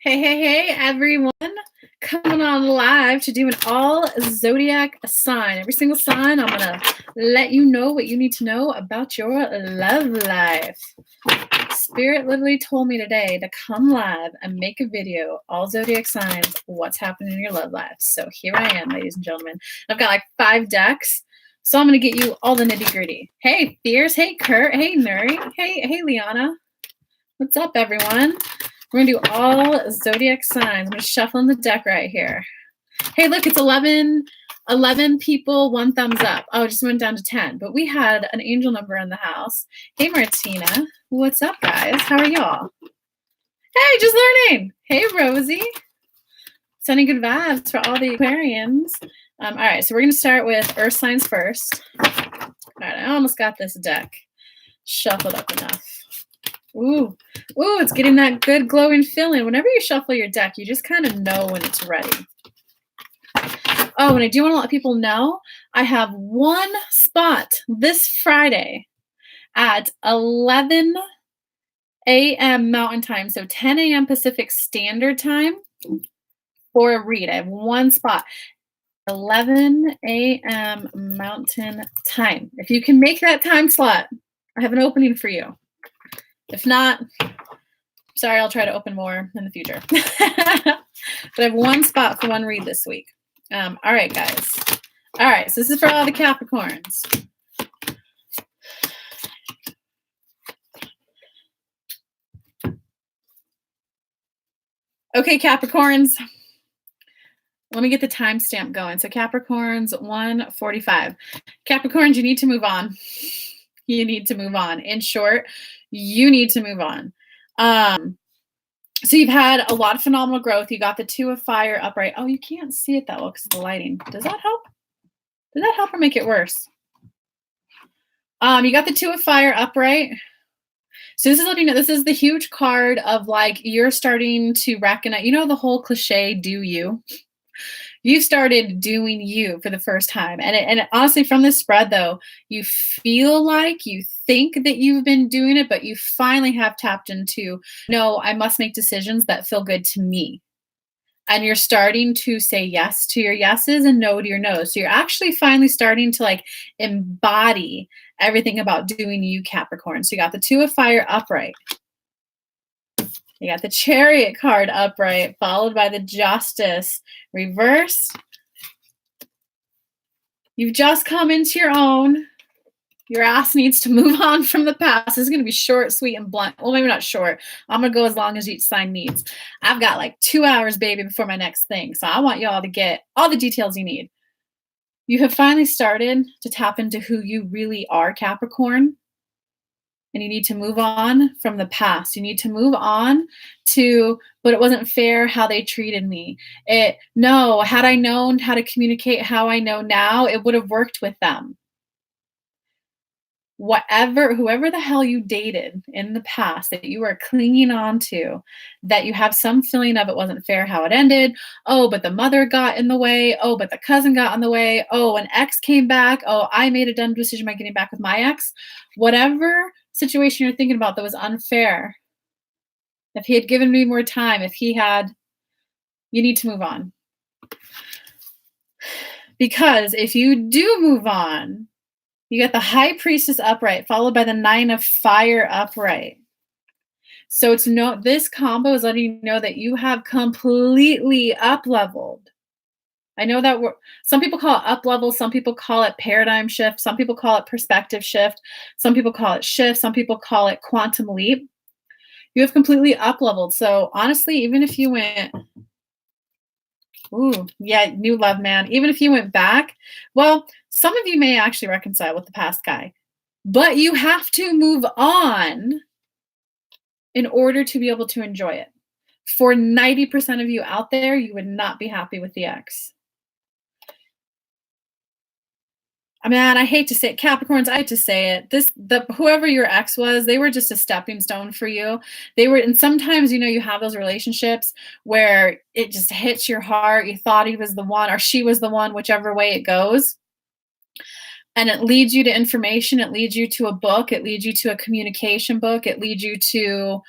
Hey, everyone. Coming on live to do an all Zodiac sign. Every single sign, I'm going to let you know what you need to know about your love life. Spirit literally told me today to come live and make a video, all Zodiac signs, what's happening in your love life. So here I am, ladies and gentlemen. I've got like 5 decks. So I'm going to get you all the nitty gritty. Hey, Fierce. Hey, Kurt. Hey, Nuri. Hey, Liana. What's up, everyone? We're going to do all Zodiac signs. I'm just shuffling the deck right here. Hey, look, it's 11 people, 1 thumbs up. Oh, it just went down to 10. But we had an angel number in the house. Hey, Martina. What's up, guys? How are y'all? Hey, just learning. Hey, Rosie. Sending good vibes for all the Aquarians. All right, so we're going to start with Earth signs first. All right, I almost got this deck shuffled up enough. Ooh, it's getting that good glowing feeling. Whenever you shuffle your deck, you just kind of know when it's ready. Oh, and I do want to let people know, I have 1 spot this Friday at 11 a.m. Mountain Time, so 10 a.m. Pacific Standard Time for a read. I have 1 spot, 11 a.m. Mountain Time. If you can make that time slot, I have an opening for you. If not, sorry, I'll try to open more in the future. But I have 1 spot for 1 read this week. All right, guys. All right, so this is for all the Capricorns. Okay, Capricorns. Let me get the timestamp going. So Capricorns, 1:45. Capricorns, you need to move on. You need to move on. In short, you need to move on. So you've had a lot of phenomenal growth. You got the 2 of fire upright. Oh, you can't see it that well because of the lighting. Does that help? Does that help or make it worse? You got the 2 of fire upright. So this is letting you know, this is the huge card of like, you're starting to recognize, you know, the whole cliche, do you? You started doing you for the first time. And honestly, from this spread, though, you feel like you think that you've been doing it, but you finally have tapped into, no, I must make decisions that feel good to me. And you're starting to say yes to your yeses and no to your no's. So you're actually finally starting to like embody everything about doing you, Capricorn. So you got the 2 of fire upright. You got the Chariot card upright, followed by the Justice reversed. You've just come into your own. Your ass needs to move on from the past. This is going to be short, sweet, and blunt. Well, maybe not short. I'm going to go as long as each sign needs. I've got like 2 hours, baby, before my next thing. So I want y'all to get all the details you need. You have finally started to tap into who you really are, Capricorn. And you need to move on from the past. You need to move on to, but it wasn't fair how they treated me. No, had I known how to communicate how I know now, it would have worked with them. Whoever the hell you dated in the past that you are clinging on to, that you have some feeling of it wasn't fair how it ended. Oh, but the mother got in the way. Oh, but the cousin got in the way. Oh, an ex came back. Oh, I made a dumb decision by getting back with my ex. Whatever situation you're thinking about that was unfair, if he had given me more time, you need to move on. Because if you do move on, you get the High Priestess upright, followed by the 9 of fire upright. So this combo is letting you know that you have completely up-leveled. I know that some people call it up-level, some people call it paradigm shift, some people call it perspective shift, some people call it shift, some people call it quantum leap. You have completely up-leveled. So honestly, even if you went, new love, man. Even if you went back, well, some of you may actually reconcile with the past guy, but you have to move on in order to be able to enjoy it. For 90% of you out there, you would not be happy with the ex. I mean, I hate to say it, Capricorns, I hate to say it. Whoever your ex was, they were just a stepping stone for you. And sometimes, you have those relationships where it just hits your heart. You thought he was the one or she was the one, whichever way it goes. And it leads you to information. It leads you to a book. It leads you to a communication book. It leads you to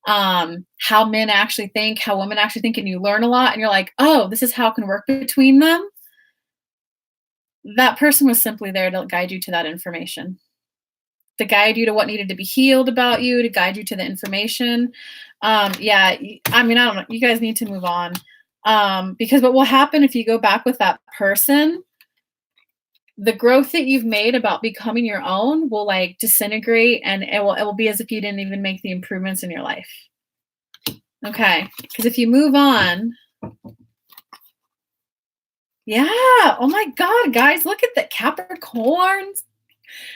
how men actually think, how women actually think, and you learn a lot, and you're like, oh, this is how it can work between them. That person was simply there to guide you to that information, to guide you to what needed to be healed about you, to guide you to the information. Yeah, I mean, I don't know. You guys need to move on. Because what will happen if you go back with that person, the growth that you've made about becoming your own will like disintegrate, and it will be as if you didn't even make the improvements in your life. Okay. Because if you move on, yeah. Oh my God, guys, look at the Capricorns.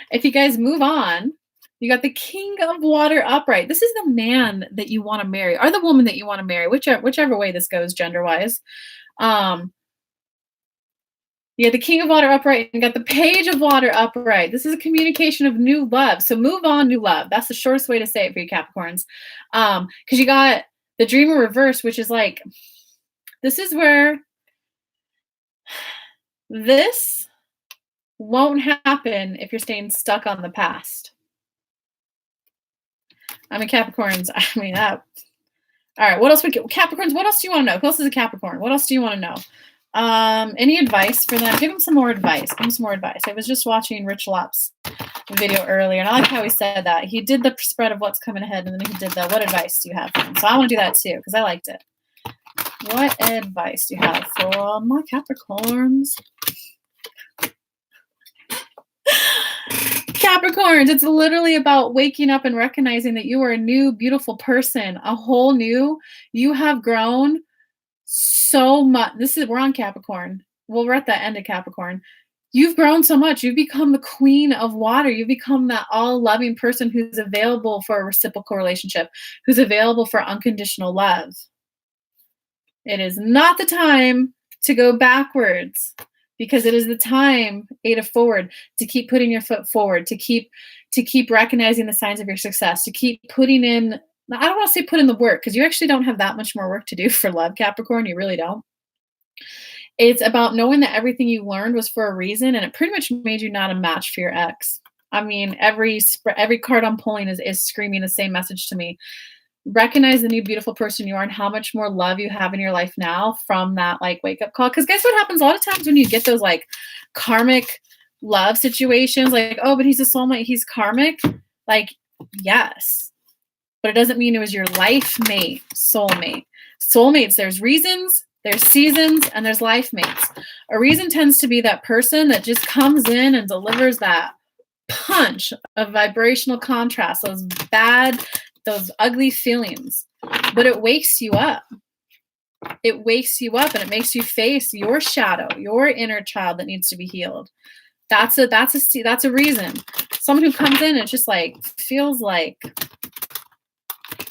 If you guys move on, you got the King of Water upright. This is the man that you want to marry, or the woman that you want to marry, whichever way this goes gender-wise. You got the King of Water upright and got the Page of Water upright. This is a communication of new love. So move on, new love. That's the shortest way to say it for you Capricorns. Because you got the Dreamer reverse, which is like, this is where this won't happen if you're staying stuck on the past. I mean, Capricorns, I mean, all right, what else? Capricorns, what else do you want to know? Who else is a Capricorn? What else do you want to know? Any advice for them? Give them some more advice. Give them some more advice. I was just watching Rich Lopp's video earlier, and I like how he said that. He did the spread of what's coming ahead, and then he did the what advice do you have for them? So I want to do that too, because I liked it. What advice do you have for my Capricorns? Capricorns, it's literally about waking up and recognizing that you are a new, beautiful person, a whole new, you have grown so much. We're on Capricorn. Well, we're at the end of Capricorn. You've grown so much. You've become the Queen of Water. You've become that all-loving person who's available for a reciprocal relationship, who's available for unconditional love. It is not the time to go backwards, because it is the time, 8 of forward, to keep putting your foot forward, to keep recognizing the signs of your success, to keep putting in, I don't want to say put in the work, because you actually don't have that much more work to do for love, Capricorn. You really don't. It's about knowing that everything you learned was for a reason, and it pretty much made you not a match for your ex. I mean, every card I'm pulling is screaming the same message to me. Recognize the new beautiful person you are and how much more love you have in your life now from that like wake up call. Because guess what happens a lot of times when you get those like karmic love situations, like, oh, but he's a soulmate, he's karmic. Like, yes, but it doesn't mean it was your life mate, soulmate. Soulmates, there's reasons, there's seasons, and there's life mates. A reason tends to be that person that just comes in and delivers that punch of vibrational contrast, those ugly feelings, but it wakes you up. It wakes you up and it makes you face your shadow, your inner child that needs to be healed. That's a reason. Someone who comes in and just like feels like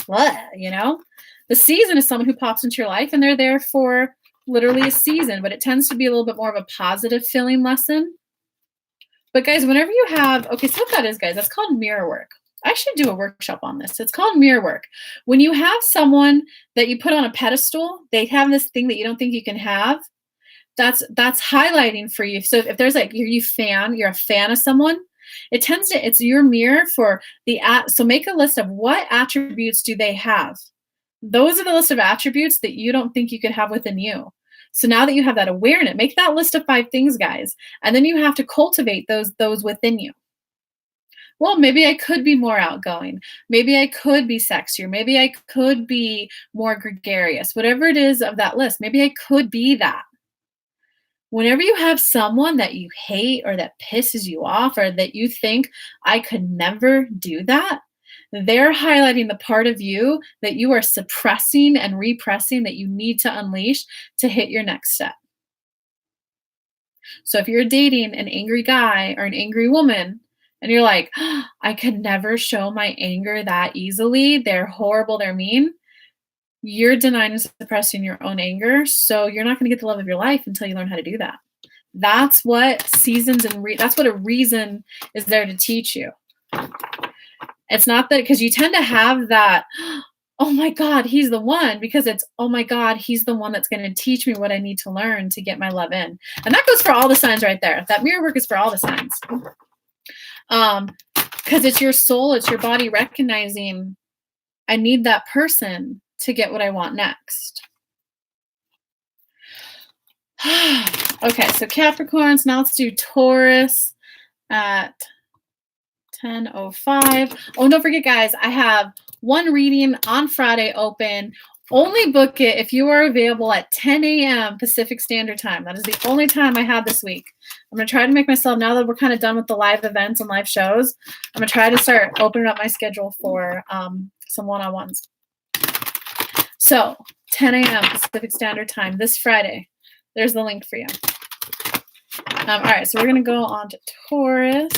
what, you know? The season is someone who pops into your life and they're there for literally a season, but it tends to be a little bit more of a positive feeling lesson. But guys, whenever you have, okay, so what that is, guys, that's called mirror work. I should do a workshop on this. It's called mirror work. When you have someone that you put on a pedestal, they have this thing that you don't think you can have. That's highlighting for you. So if there's like you're a fan of someone, it's your mirror for so make a list of what attributes do they have. Those are the list of attributes that you don't think you could have within you. So now that you have that awareness, make that list of 5 things, guys, and then you have to cultivate those within you. Well, maybe I could be more outgoing. Maybe I could be sexier. Maybe I could be more gregarious. Whatever it is of that list, maybe I could be that. Whenever you have someone that you hate or that pisses you off or that you think, I could never do that, they're highlighting the part of you that you are suppressing and repressing that you need to unleash to hit your next step. So if you're dating an angry guy or an angry woman, and you're like, oh, I could never show my anger that easily, they're horrible, they're mean, you're denying and suppressing your own anger, so you're not going to get the love of your life until you learn how to do that. That's what seasons and that's what a reason is there to teach you. It's not that, because you tend to have that, oh my God, he's the one, because it's, oh my God, he's the one that's going to teach me what I need to learn to get my love in. And that goes for all the signs right there. That mirror work is for all the signs. Because it's your soul, it's your body recognizing I need that person to get what I want next. Okay, so Capricorns, now let's do Taurus at 10:05. Oh, and don't forget, guys, I have one reading on Friday open. Only book it if you are available at 10 a.m. Pacific Standard Time. That is the only time I have this week. I'm going to try to make myself, now that we're kind of done with the live events and live shows, I'm going to try to start opening up my schedule for some one-on-ones. So 10 a.m. Pacific Standard Time this Friday. There's the link for you. All right, so we're going to go on to Taurus.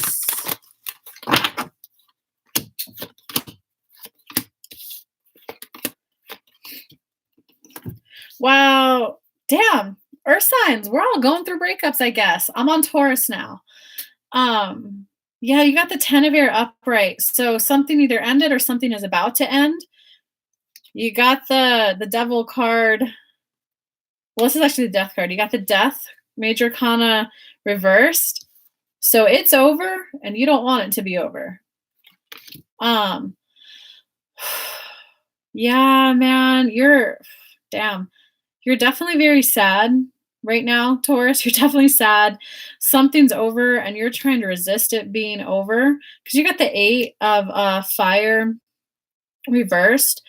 Wow. Damn. Earth signs. We're all going through breakups, I guess. I'm on Taurus now. Yeah, you got the 10 of air upright. So something either ended or something is about to end. You got the devil card. Well, this is actually the death card. You got the death, major arcana reversed. So it's over and you don't want it to be over. Yeah, man, you're definitely very sad right now, Taurus. You're definitely sad. Something's over and you're trying to resist it being over because you got the 8 of fire reversed.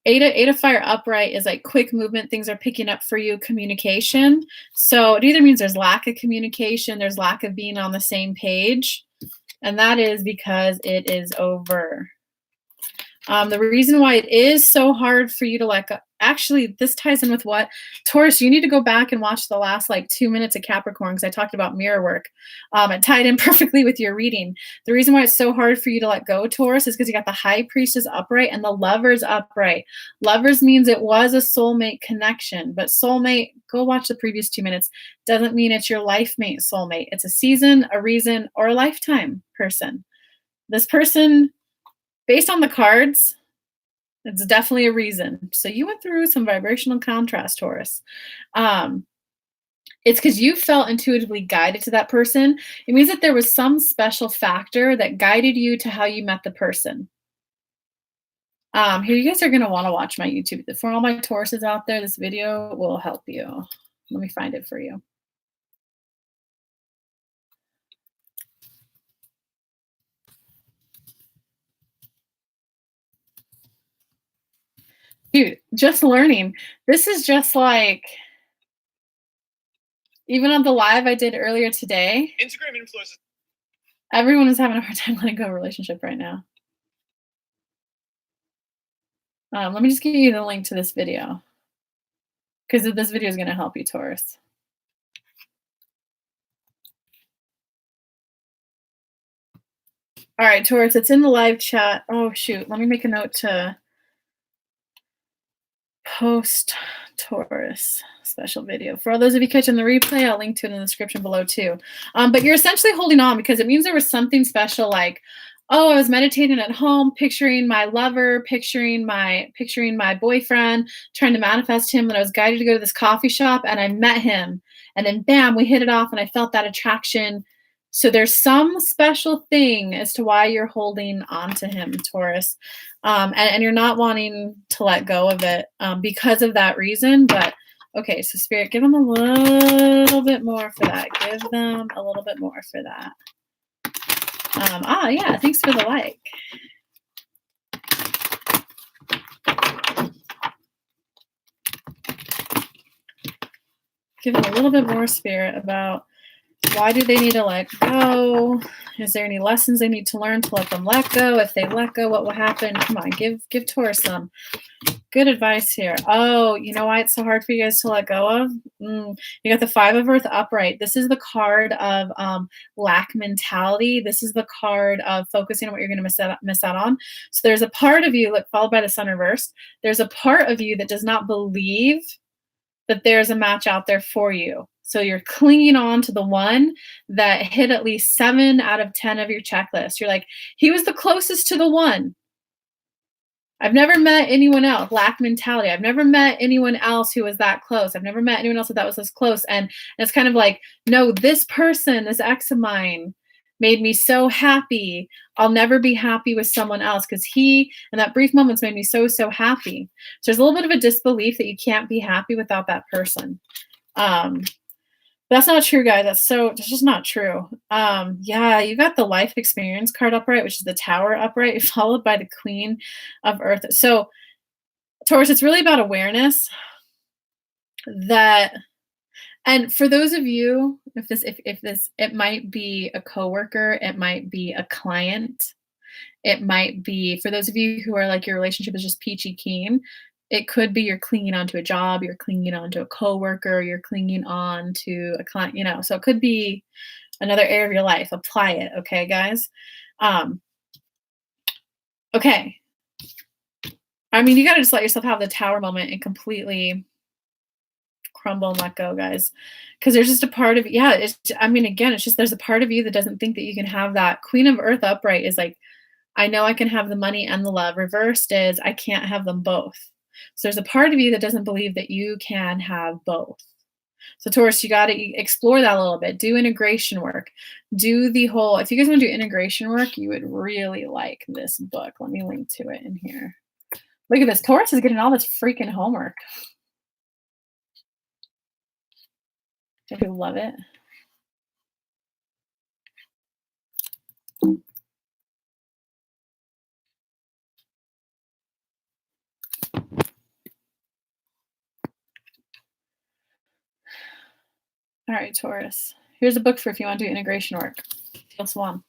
Eight of fire upright is like quick movement. Things are picking up for you, communication. So it either means there's lack of communication, there's lack of being on the same page. And that is because it is over. The reason why it is so hard for you to let go, actually, this ties in with what? Taurus, you need to go back and watch the last 2 minutes of Capricorn because I talked about mirror work. It tied in perfectly with your reading. The reason why it's so hard for you to let go, Taurus, is because you got the High Priestess upright and the Lovers upright. Lovers means it was a soulmate connection, but soulmate, go watch the previous 2 minutes, doesn't mean it's your life mate soulmate. It's a season, a reason, or a lifetime person. This person, based on the cards, it's definitely a reason. So you went through some vibrational contrast, Taurus. It's because you felt intuitively guided to that person. It means that there was some special factor that guided you to how you met the person. Here, you guys are going to want to watch my YouTube. For all my Tauruses out there, this video will help you. Let me find it for you. Dude, just learning. This is just like, even on the live I did earlier today, Instagram influencers, everyone is having a hard time letting go of a relationship right now. Let me just give you the link to this video because this video is going to help you, Taurus. All right, Taurus, it's in the live chat. Oh, shoot. Let me make a note to post Taurus special video. For all those of you catching the replay, I'll link to it in the description below too. But you're essentially holding on because it means there was something special, like, oh, I was meditating at home, picturing my lover, picturing my boyfriend, trying to manifest him, and I was guided to go to this coffee shop and I met him. And then bam, we hit it off and I felt that attraction. So there's some special thing as to why you're holding on to him, Taurus. And you're not wanting to let go of it because of that reason. But okay, so Spirit, give them a little bit more for that. Give them a little bit more for that. Yeah, thanks for the like. Give them a little bit more, Spirit, about why do they need to let go? Is there any lessons they need to learn to let them let go? If they let go, what will happen? Come on, give Taurus some good advice here. Oh, you know why it's so hard for you guys to let go of? You got the 5 of Earth upright. This is the card of lack mentality. This is the card of focusing on what you're going to miss out on. So there's a part of you, look, followed by the Sun reversed. There's a part of you that does not believe that there's a match out there for you. So you're clinging on to the one that hit at least 7 out of 10 of your checklist. You're like, he was the closest to the one. I've never met anyone else. Lack mentality. I've never met anyone else who was that close. I've never met anyone else that was this close. And it's kind of like, no, this person, this ex of mine, made me so happy. I'll never be happy with someone else because he, in that brief moments, made me so, so happy. So there's a little bit of a disbelief that you can't be happy without that person. That's not true, guys. That's just not true. Yeah, you got the life experience card upright, which is the Tower upright, followed by the Queen of Earth. So, Taurus, it's really about awareness that, and for those of you, if this, it might be a coworker, it might be a client, it might be, for those of you who are like, your relationship is just peachy keen, it could be you're clinging onto a job, you're clinging onto a coworker, you're clinging on to a client, you know, so it could be another area of your life. Apply it. Okay, guys. Okay. I mean, you got to just let yourself have the Tower moment and completely crumble and let go, guys. Because there's just a part of, yeah, it's, I mean, again, it's just, there's a part of you that doesn't think that you can have that. Queen of Earth upright is like, I know I can have the money and the love. Reversed is, I can't have them both. So there's a part of you that doesn't believe that you can have both. So Taurus, you got to explore that a little bit. Do integration work. Do the whole, if you guys want to do integration work, you would really like this book. Let me link to it in here. Look at this. Taurus is getting all this freaking homework. If you love it. All right, Taurus. Here's a book for if you want to do integration work. Teal Swan.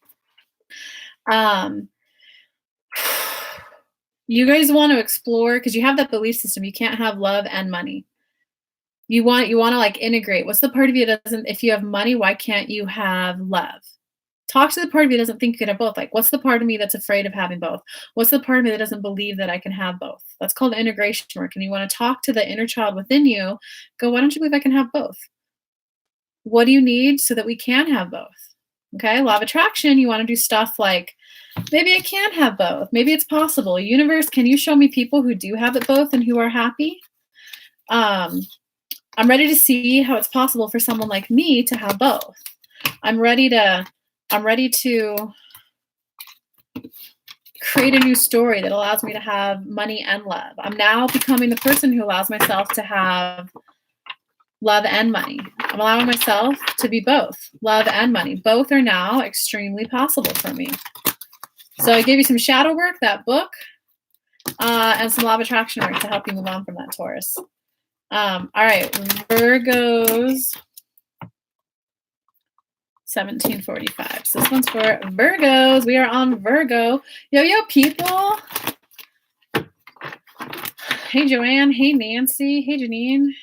You guys want to explore, because you have that belief system. You can't have love and money. You want to like integrate. What's the part of you that doesn't, if you have money, why can't you have love? Talk to the part of you that doesn't think you can have both. Like, what's the part of me that's afraid of having both? What's the part of me that doesn't believe that I can have both? That's called integration work. And you want to talk to the inner child within you. Go, why don't you believe I can have both? What do you need so that we can have both? Okay, law of attraction, you want to do stuff like, maybe I can have both. Maybe it's possible. Universe, can you show me people who do have it both and who are happy? I'm ready to see how it's possible for someone like me to have both. I'm ready to create a new story that allows me to have money and love. I'm now becoming the person who allows myself to have love and money. I'm allowing myself to be both, love and money. Both are now extremely possible for me. So I gave you some shadow work, that book, and some law of attraction work to help you move on from that, Taurus. All right, Virgos, 1745. So this one's for Virgos. We are on Virgo. Yo, people. Hey, Joanne. Hey, Nancy. Hey, Janine.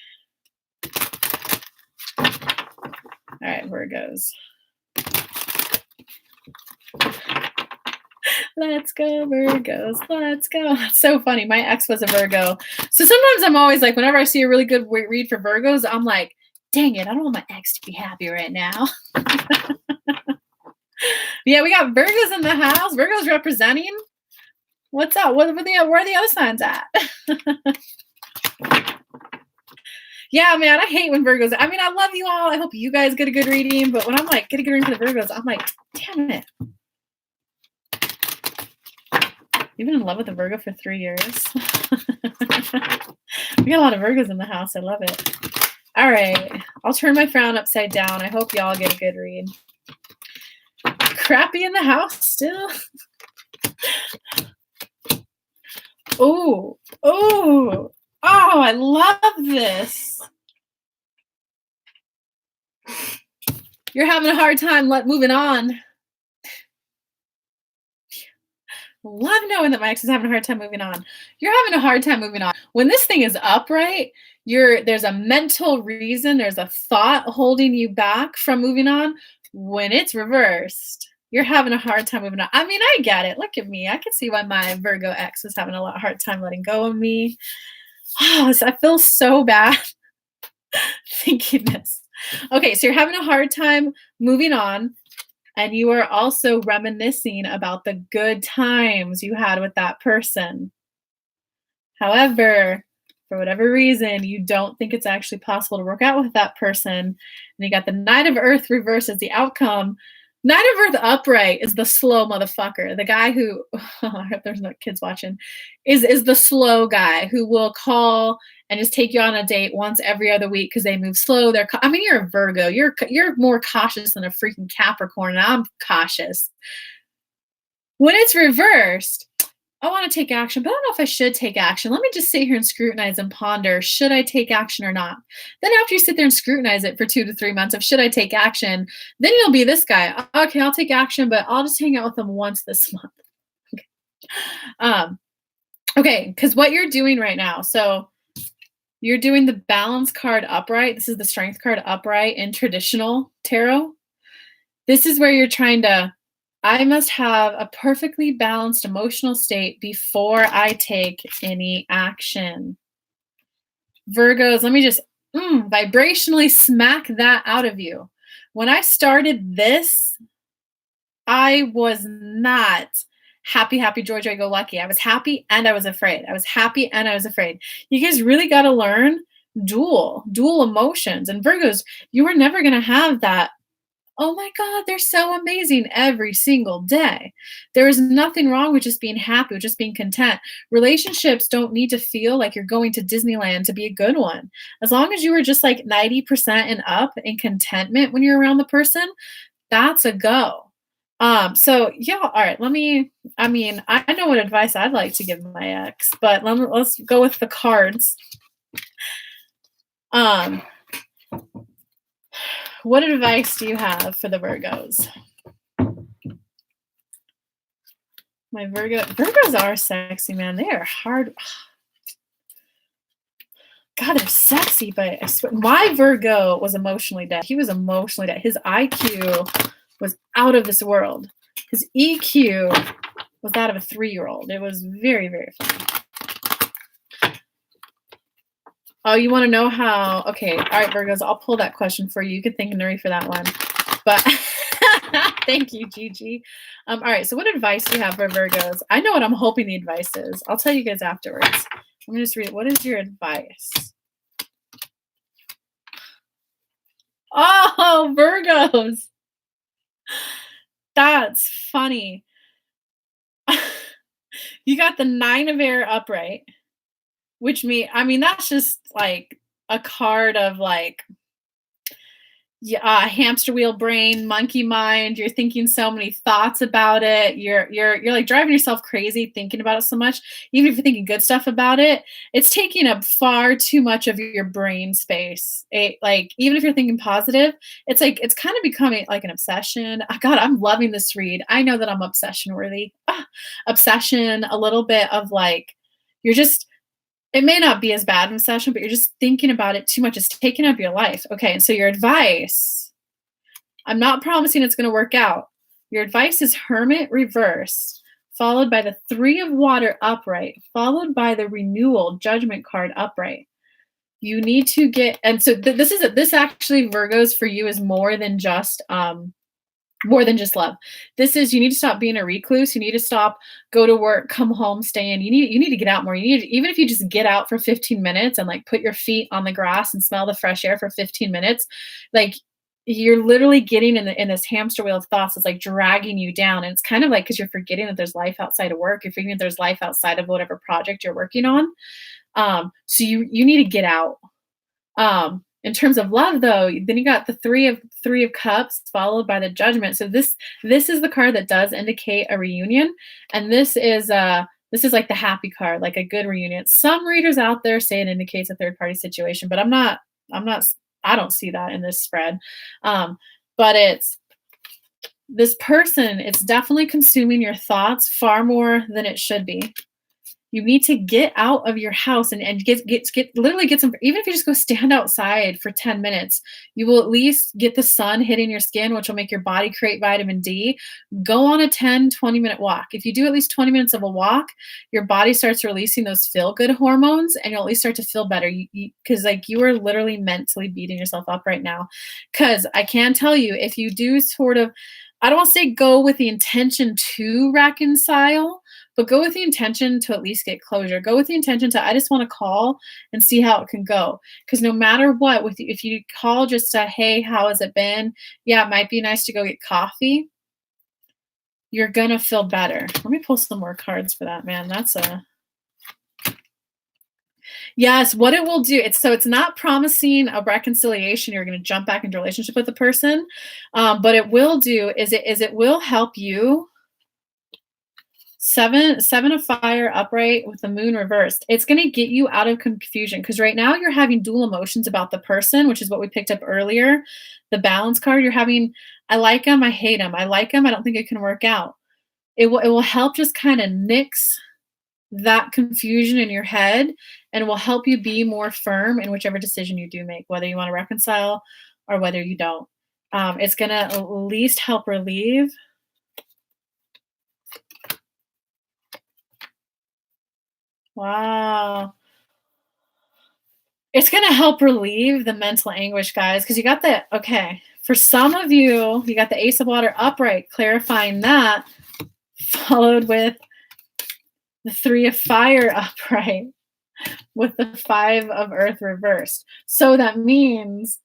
All right, Virgos. Let's go, Virgos. Let's go. That's so funny. My ex was a Virgo. So sometimes I'm always like, whenever I see a really good read for Virgos, I'm like, dang it, I don't want my ex to be happy right now. Yeah, we got Virgos in the house. Virgos representing. What's up? Where are the other signs at? Yeah, man, I hate when Virgos. I mean, I love you all. I hope you guys get a good reading. But when I'm like, get a good reading for the Virgos, I'm like, damn it. You've been in love with a Virgo for 3 years. We got a lot of Virgos in the house. I love it. All right. I'll turn my frown upside down. I hope y'all get a good read. Crappy in the house still. Oh, I love this. You're having a hard time moving on. Love knowing that my ex is having a hard time moving on. You're having a hard time moving on. When this thing is upright, there's a mental reason, there's a thought holding you back from moving on. When it's reversed, you're having a hard time moving on. I mean, I get it. Look at me. I can see why my Virgo ex was having a hard time letting go of me. Oh, I feel so bad thinking this. Okay, so you're having a hard time moving on. And you are also reminiscing about the good times you had with that person. However, for whatever reason, you don't think it's actually possible to work out with that person. And you got the Knight of Earth reversed as the outcome. Nine of Earth upright is the slow motherfucker. The guy who, I hope there's no kids watching, is the slow guy who will call and just take you on a date once every other week because they move slow. I mean, you're a Virgo. You're more cautious than a freaking Capricorn, and I'm cautious. When it's reversed, I want to take action, but I don't know if I should take action. Let me just sit here and scrutinize and ponder, should I take action or not? Then after you sit there and scrutinize it for 2 to 3 months of should I take action, then you'll be this guy. Okay, I'll take action, but I'll just hang out with them once this month. Okay, because what you're doing right now, so you're doing the balance card upright. This is the strength card upright in traditional tarot. This is where you're trying to, I must have a perfectly balanced emotional state before I take any action. Virgos, let me just vibrationally smack that out of you. When I started this, I was not happy, joy, go lucky. I was happy and I was afraid. I was happy and I was afraid. You guys really got to learn dual emotions. And Virgos, you are never going to have that, oh my God, they're so amazing every single day. There is nothing wrong with just being happy, with just being content. Relationships don't need to feel like you're going to Disneyland to be a good one. As long as you are just like 90% and up in contentment when you're around the person, that's a go. So yeah, all right, I know what advice I'd like to give my ex, but let's go with the cards. What advice do you have for the Virgos? My Virgos are sexy, man. They are hard. God, they're sexy, but I swear, my Virgo was emotionally dead. He was emotionally dead. His IQ was out of this world. His EQ was that of a 3-year-old. It was very, very funny. Oh, you want to know how? Okay, all right, Virgos, I'll pull that question for you. You could thank Nuri for that one. But thank you, Gigi. All right, so what advice do you have for Virgos? I know what I'm hoping the advice is. I'll tell you guys afterwards. I'm going to just read it. What is your advice? Oh, Virgos. That's funny. You got the 9 of air upright, which that's just like a card of like, hamster wheel brain, monkey mind. You're thinking so many thoughts about it. You're like driving yourself crazy thinking about it so much. Even if you're thinking good stuff about it, it's taking up far too much of your brain space. Like even if you're thinking positive, it's like it's kind of becoming like an obsession. God, I'm loving this read. I know that I'm obsession worthy. Obsession, a little bit of like it may not be as bad in a session, but you're just thinking about it too much. It's taking up your life. Okay, and so your advice, I'm not promising it's going to work out. Your advice is Hermit reverse, followed by the 3 of water upright, followed by the renewal Judgment card upright. You need to get, and so this actually, Virgos, for you is more than just love. This is, you need to stop being a recluse. You need to stop, go to work, come home, stay in. You need to get out more. Even if you just get out for 15 minutes and like put your feet on the grass and smell the fresh air for 15 minutes, like you're literally getting in this hamster wheel of thoughts that's like dragging you down. And it's kind of like, because you're forgetting that there's life outside of work. You're forgetting that there's life outside of whatever project you're working on. So you need to get out. In terms of love, though, then you got the three of cups followed by the Judgment. So this is the card that does indicate a reunion, and this is like the happy card, like a good reunion. Some readers out there say it indicates a third party situation, but I don't see that in this spread. But it's this person. It's definitely consuming your thoughts far more than it should be. You need to get out of your house and literally get some, even if you just go stand outside for 10 minutes, you will at least get the sun hitting your skin, which will make your body create vitamin D. Go on a 10, 20-minute walk. If you do at least 20 minutes of a walk, your body starts releasing those feel-good hormones and you'll at least start to feel better. Because like you are literally mentally beating yourself up right now. Because I can tell you, if you do sort of, I don't want to say go with the intention to reconcile, but go with the intention to at least get closure. Go with the intention to, I just want to call and see how it can go. Because no matter what, if you call just to, hey, how has it been? Yeah, it might be nice to go get coffee. you're going to feel better. Let me pull some more cards for that, man. That's yes, what it will do, it's not promising a reconciliation. You're going to jump back into a relationship with the person. But it will do is it will help you. Seven of fire upright with the moon reversed. It's going to get you out of confusion because right now you're having dual emotions about the person, which is what we picked up earlier. The balance card, you're having, I like him, I hate him. I like him, I don't think it can work out. It will help just kind of nix that confusion in your head, and will help you be more firm in whichever decision you do make, whether you want to reconcile or whether you don't. It's going to at least help relieve. Wow. It's going to help relieve the mental anguish, guys, because you got the, okay, for some of you, you got the Ace of Water upright, clarifying that, followed with the Three of Fire upright with the Five of Earth reversed. So that means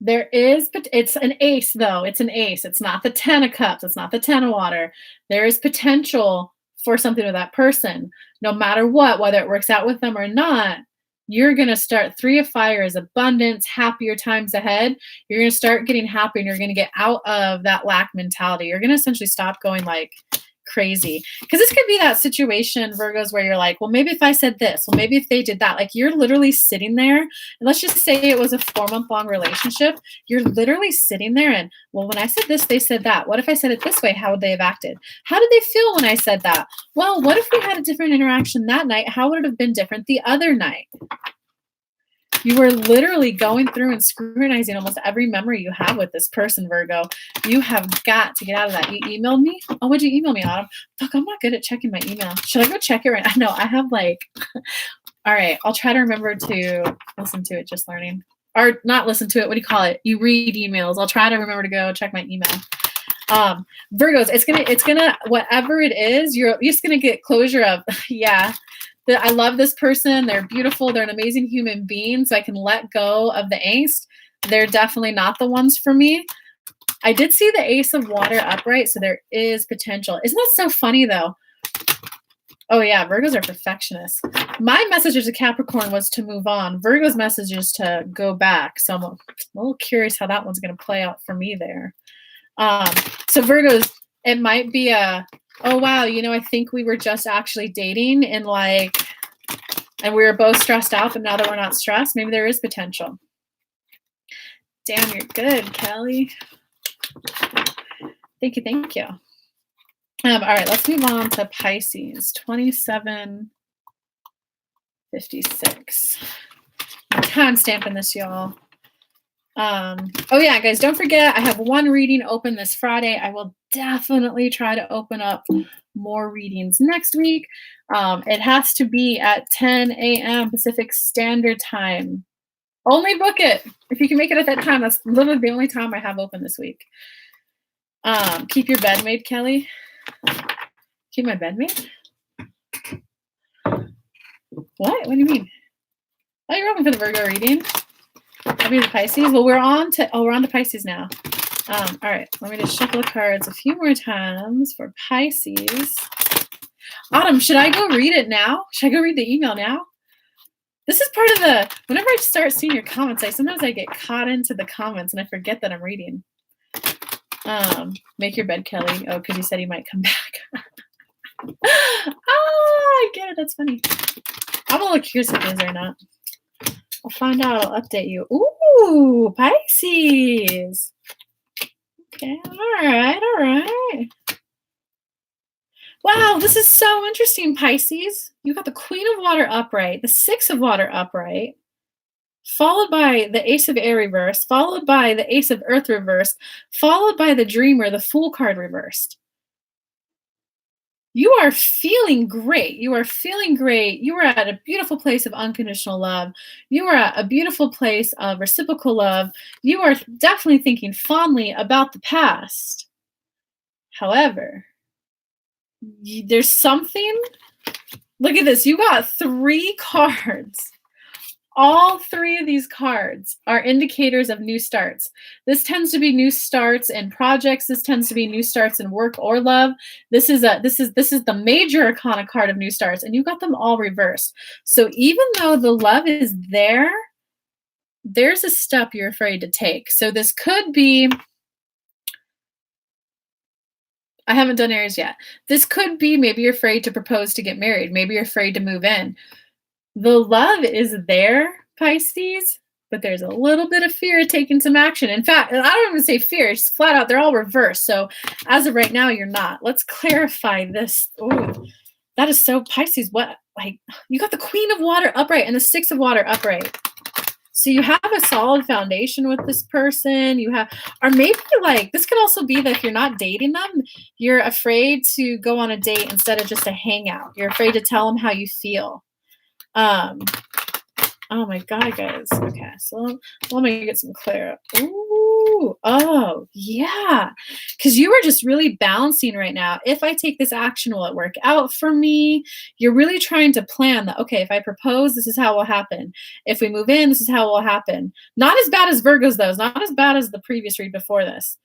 there is, it's an ace though. It's an ace. It's not the 10 of Cups. It's not the 10 of Water. There is potential for something with that person. No matter what, whether it works out with them or not, you're going to start. Three of Fire is abundance, happier times ahead. You're going to start getting happy and you're going to get out of that lack mentality. You're going to essentially stop going like crazy. Because this could be that situation, Virgos, where you're like, well, maybe if I said this, well, maybe if they did that, like you're literally sitting there, and let's just say it was a 4-month-long relationship. You're literally sitting there and, well, when I said this, they said that. What if I said it this way? How would they have acted? How did they feel when I said that? Well, what if we had a different interaction that night? How would it have been different the other night? You were literally going through and scrutinizing almost every memory you have with this person, Virgo. You have got to get out of that. You emailed me? Oh, what'd you email me, Autumn? Fuck, I'm not good at checking my email. Should I go check it right now? No, I have like, all right, I'll try to remember to listen to it, just learning. Or not listen to it, what do you call it? You read emails. I'll try to remember to go check my email. Virgos, it's gonna, whatever it is, you're just gonna get closure of, yeah. I love this person. They're beautiful. They're an amazing human being. So I can let go of the angst. They're definitely not the ones for me. I did see the Ace of Water upright. So there is potential. Isn't that so funny though? Oh yeah. Virgos are perfectionists. My message to Capricorn was to move on. Virgo's message is to go back. So I'm a little curious how that one's going to play out for me there. So Virgos, it might be a, oh, wow, you know, I think we were just actually dating and like, and we were both stressed out, but now that we're not stressed, maybe there is potential. Damn, you're good, Kelly. Thank you, thank you. All right, let's move on to Pisces, 2756. I'm time stamping this, y'all. Oh yeah, guys, don't forget, I have one reading open this Friday. I will definitely try to open up more readings next week. It has to be at 10 a.m. Pacific Standard Time. Only book it. If you can make it at that time, that's literally the only time I have open this week. Keep your bed made, Kelly. Keep my bed made? What? What do you mean? Oh, you're open for the Virgo reading? I'll be the Pisces. Well, we're on to Pisces now. All right, let me just shuffle the cards a few more times for Pisces. Autumn, should I go read it now? Should I go read the email now? This is part of the, whenever I start seeing your comments, sometimes I get caught into the comments and I forget that I'm reading. Make your bed, Kelly. Oh, because you said he might come back. I get it. That's funny. I'm a little curious if it is or not. I'll find out. I'll update you. Ooh, Pisces. Okay, all right. Wow, this is so interesting, Pisces. You got the Queen of Water upright, the Six of Water upright, followed by the Ace of Air reversed, followed by the Ace of Earth reversed, followed by the Dreamer, the Fool card reversed. You are feeling great. You are feeling great. You are at a beautiful place of unconditional love. You are at a beautiful place of reciprocal love. You are definitely thinking fondly about the past. However, there's something. Look at this. You got 3 cards All three of these cards are indicators of new starts. This tends to be new starts in projects. This tends to be new starts in work or love. This is the major arcana card of new starts, and you got them all reversed. So even though the love is there, there's a step you're afraid to take. So this could be, I haven't done Aries yet. This could be maybe you're afraid to propose to get married. Maybe you're afraid to move in. The love is there, Pisces, but there's a little bit of fear of taking some action. In fact, I don't even say fear, it's flat out, they're all reversed. So as of right now, you're not. Let's clarify this. Ooh, that is so Pisces. What, like, you got the Queen of Water upright and the Six of Water upright. So you have a solid foundation with this person. You have, or maybe like, this could also be that if you're not dating them, you're afraid to go on a date instead of just a hangout. You're afraid to tell them how you feel. Oh my God, guys. Okay, so let me get some clear. Ooh, oh yeah, because you are just really balancing right now. If I take this action, will it work out for me? You're really trying to plan that. Okay, if I propose, this is how it will happen. If we move in, this is how it will happen. Not as bad as Virgo's though. It's not as bad as the previous read before this.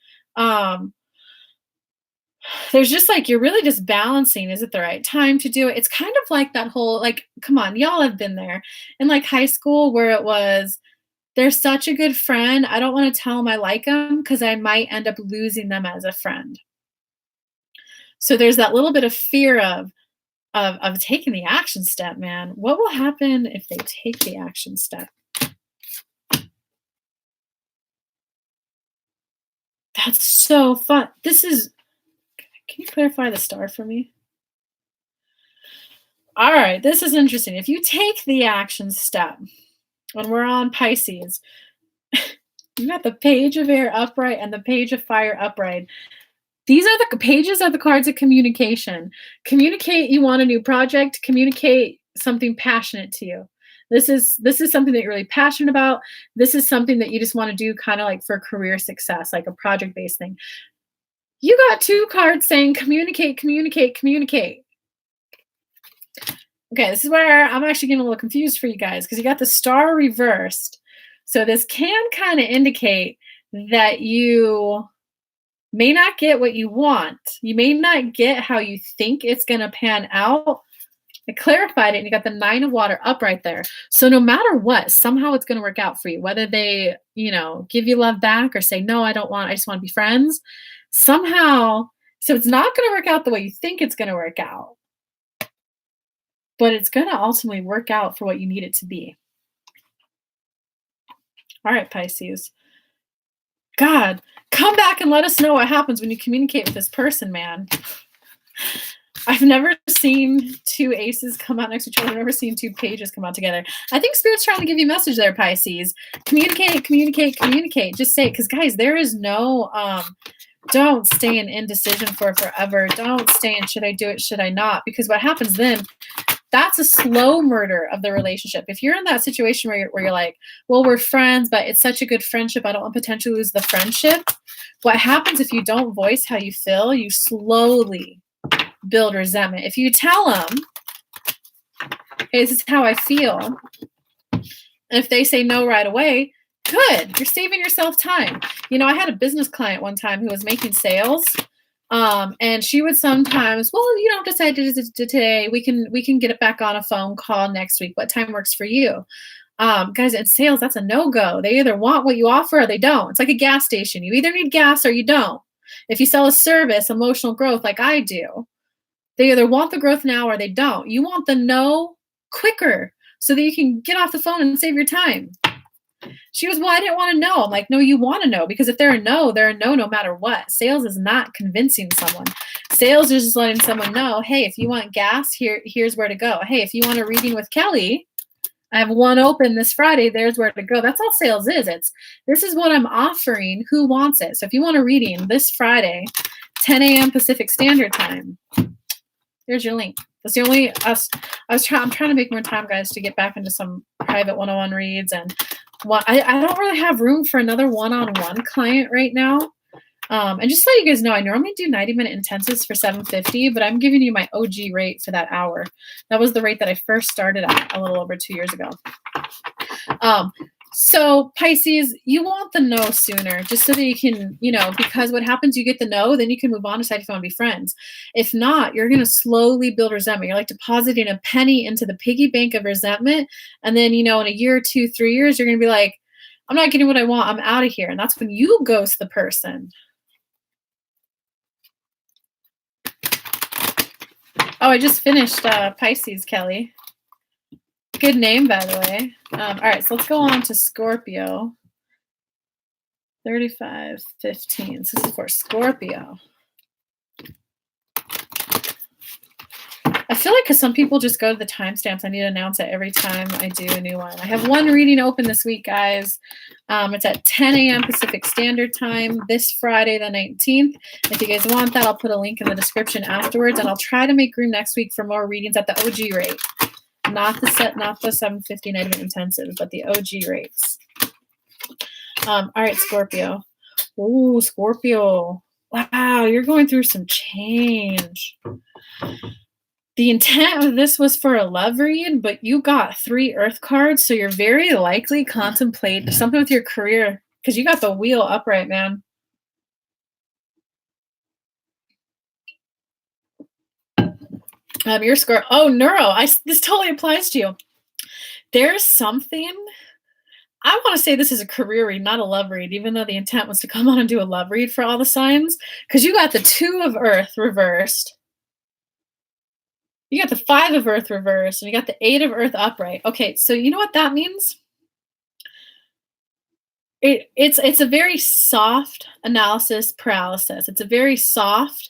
There's just like, you're really just balancing, is it the right time to do it? It's kind of like that whole, like, come on, y'all have been there in like high school where it was, they're such a good friend. I don't want to tell them I like them because I might end up losing them as a friend. So there's that little bit of fear of taking the action step, man. What will happen if they take the action step? That's so fun. This is, can you clarify the star for me? All right, this is interesting. If you take the action step, when we're on Pisces, you got the Page of Air upright and the Page of Fire upright. These are the pages of the cards of communication. Communicate you want a new project. Communicate something passionate to you. This is something that you're really passionate about. This is something that you just want to do kind of like for career success, like a project-based thing. You got two cards saying communicate, communicate, communicate. Okay, this is where I'm actually getting a little confused for you guys because you got the star reversed. So this can kind of indicate that you may not get what you want. You may not get how you think it's going to pan out. I clarified it, and you got the Nine of Water up right there. So no matter what, somehow it's going to work out for you. Whether they, give you love back or say, no, I just want to be friends. Somehow, so it's not going to work out the way you think it's going to work out. But it's going to ultimately work out for what you need it to be. All right, Pisces. God, come back and let us know what happens when you communicate with this person, man. I've never seen two aces come out next to each other. I've never seen two pages come out together. I think Spirit's trying to give you a message there, Pisces. Communicate, communicate, communicate. Just say it. Because, guys, there is no, don't stay in indecision for forever. Don't stay in should I do it, should I not? Because what happens then, that's a slow murder of the relationship. If you're in that situation where you're like, well, we're friends, but it's such a good friendship, I don't want to potentially lose the friendship. What happens if you don't voice how you feel, you slowly build resentment. If you tell them, hey, this is how I feel, and if they say no right away, good. You're saving yourself time. I had a business client one time who was making sales. And she would sometimes, well, you don't decide to today. We can get it back on a phone call next week. What time works for you? Guys, in sales, that's a no-go. They either want what you offer or they don't. It's like a gas station. You either need gas or you don't. If you sell a service, emotional growth, like I do, they either want the growth now or they don't. You want the no quicker so that you can get off the phone and save your time. She was, well, I didn't want to know. I'm like, no, you want to know, because if they're a no no matter what. Sales is not convincing someone. Sales is just letting someone know, hey, if you want gas, here's where to go. Hey, if you want a reading with Kelly, I have one open this Friday. There's where to go. That's all sales is. This is what I'm offering. Who wants it? So if you want a reading this Friday, 10 a.m. Pacific Standard Time, here's your link. That's the only I'm trying to make more time, guys, to get back into some private 101 reads. And I don't really have room for another one-on-one client right now. And just to let you guys know, I normally do 90-minute intensives for $750, but I'm giving you my OG rate for that hour. That was the rate that I first started at a little over 2 years ago. So Pisces, you want the no sooner, just so that you can, because what happens, you get the no, then you can move on, decide if you want to be friends. If not, you're going to slowly build resentment. You're like depositing a penny into the piggy bank of resentment. And then, in a year, 2, 3 years, you're going to be like, I'm not getting what I want. I'm out of here. And that's when you ghost the person. Oh, I just finished Pisces, Kelly. Good name, by the way. All right, so let's go on to Scorpio. 3515. So this is for Scorpio. I feel like because some people just go to the timestamps, I need to announce it every time I do a new one. I have one reading open this week, guys. It's at 10 a.m. Pacific Standard Time this Friday, the 19th. If you guys want that, I'll put a link in the description afterwards, and I'll try to make room next week for more readings at the OG rate. Not the $750 night intensive, but the OG rates. All right, Scorpio. Ooh, Scorpio. Wow, you're going through some change. The intent of this was for a love read, but you got 3 Earth cards, so you're very likely contemplate something with your career, because you got the wheel upright, man. Your score. Oh, neuro. This totally applies to you. There's something. I want to say this is a career read, not a love read, even though the intent was to come on and do a love read for all the signs, because you got the 2 of Earth reversed. You got the 5 of Earth reversed, and you got the 8 of Earth upright. Okay, so you know what that means? It's a very soft analysis paralysis. It's a very soft,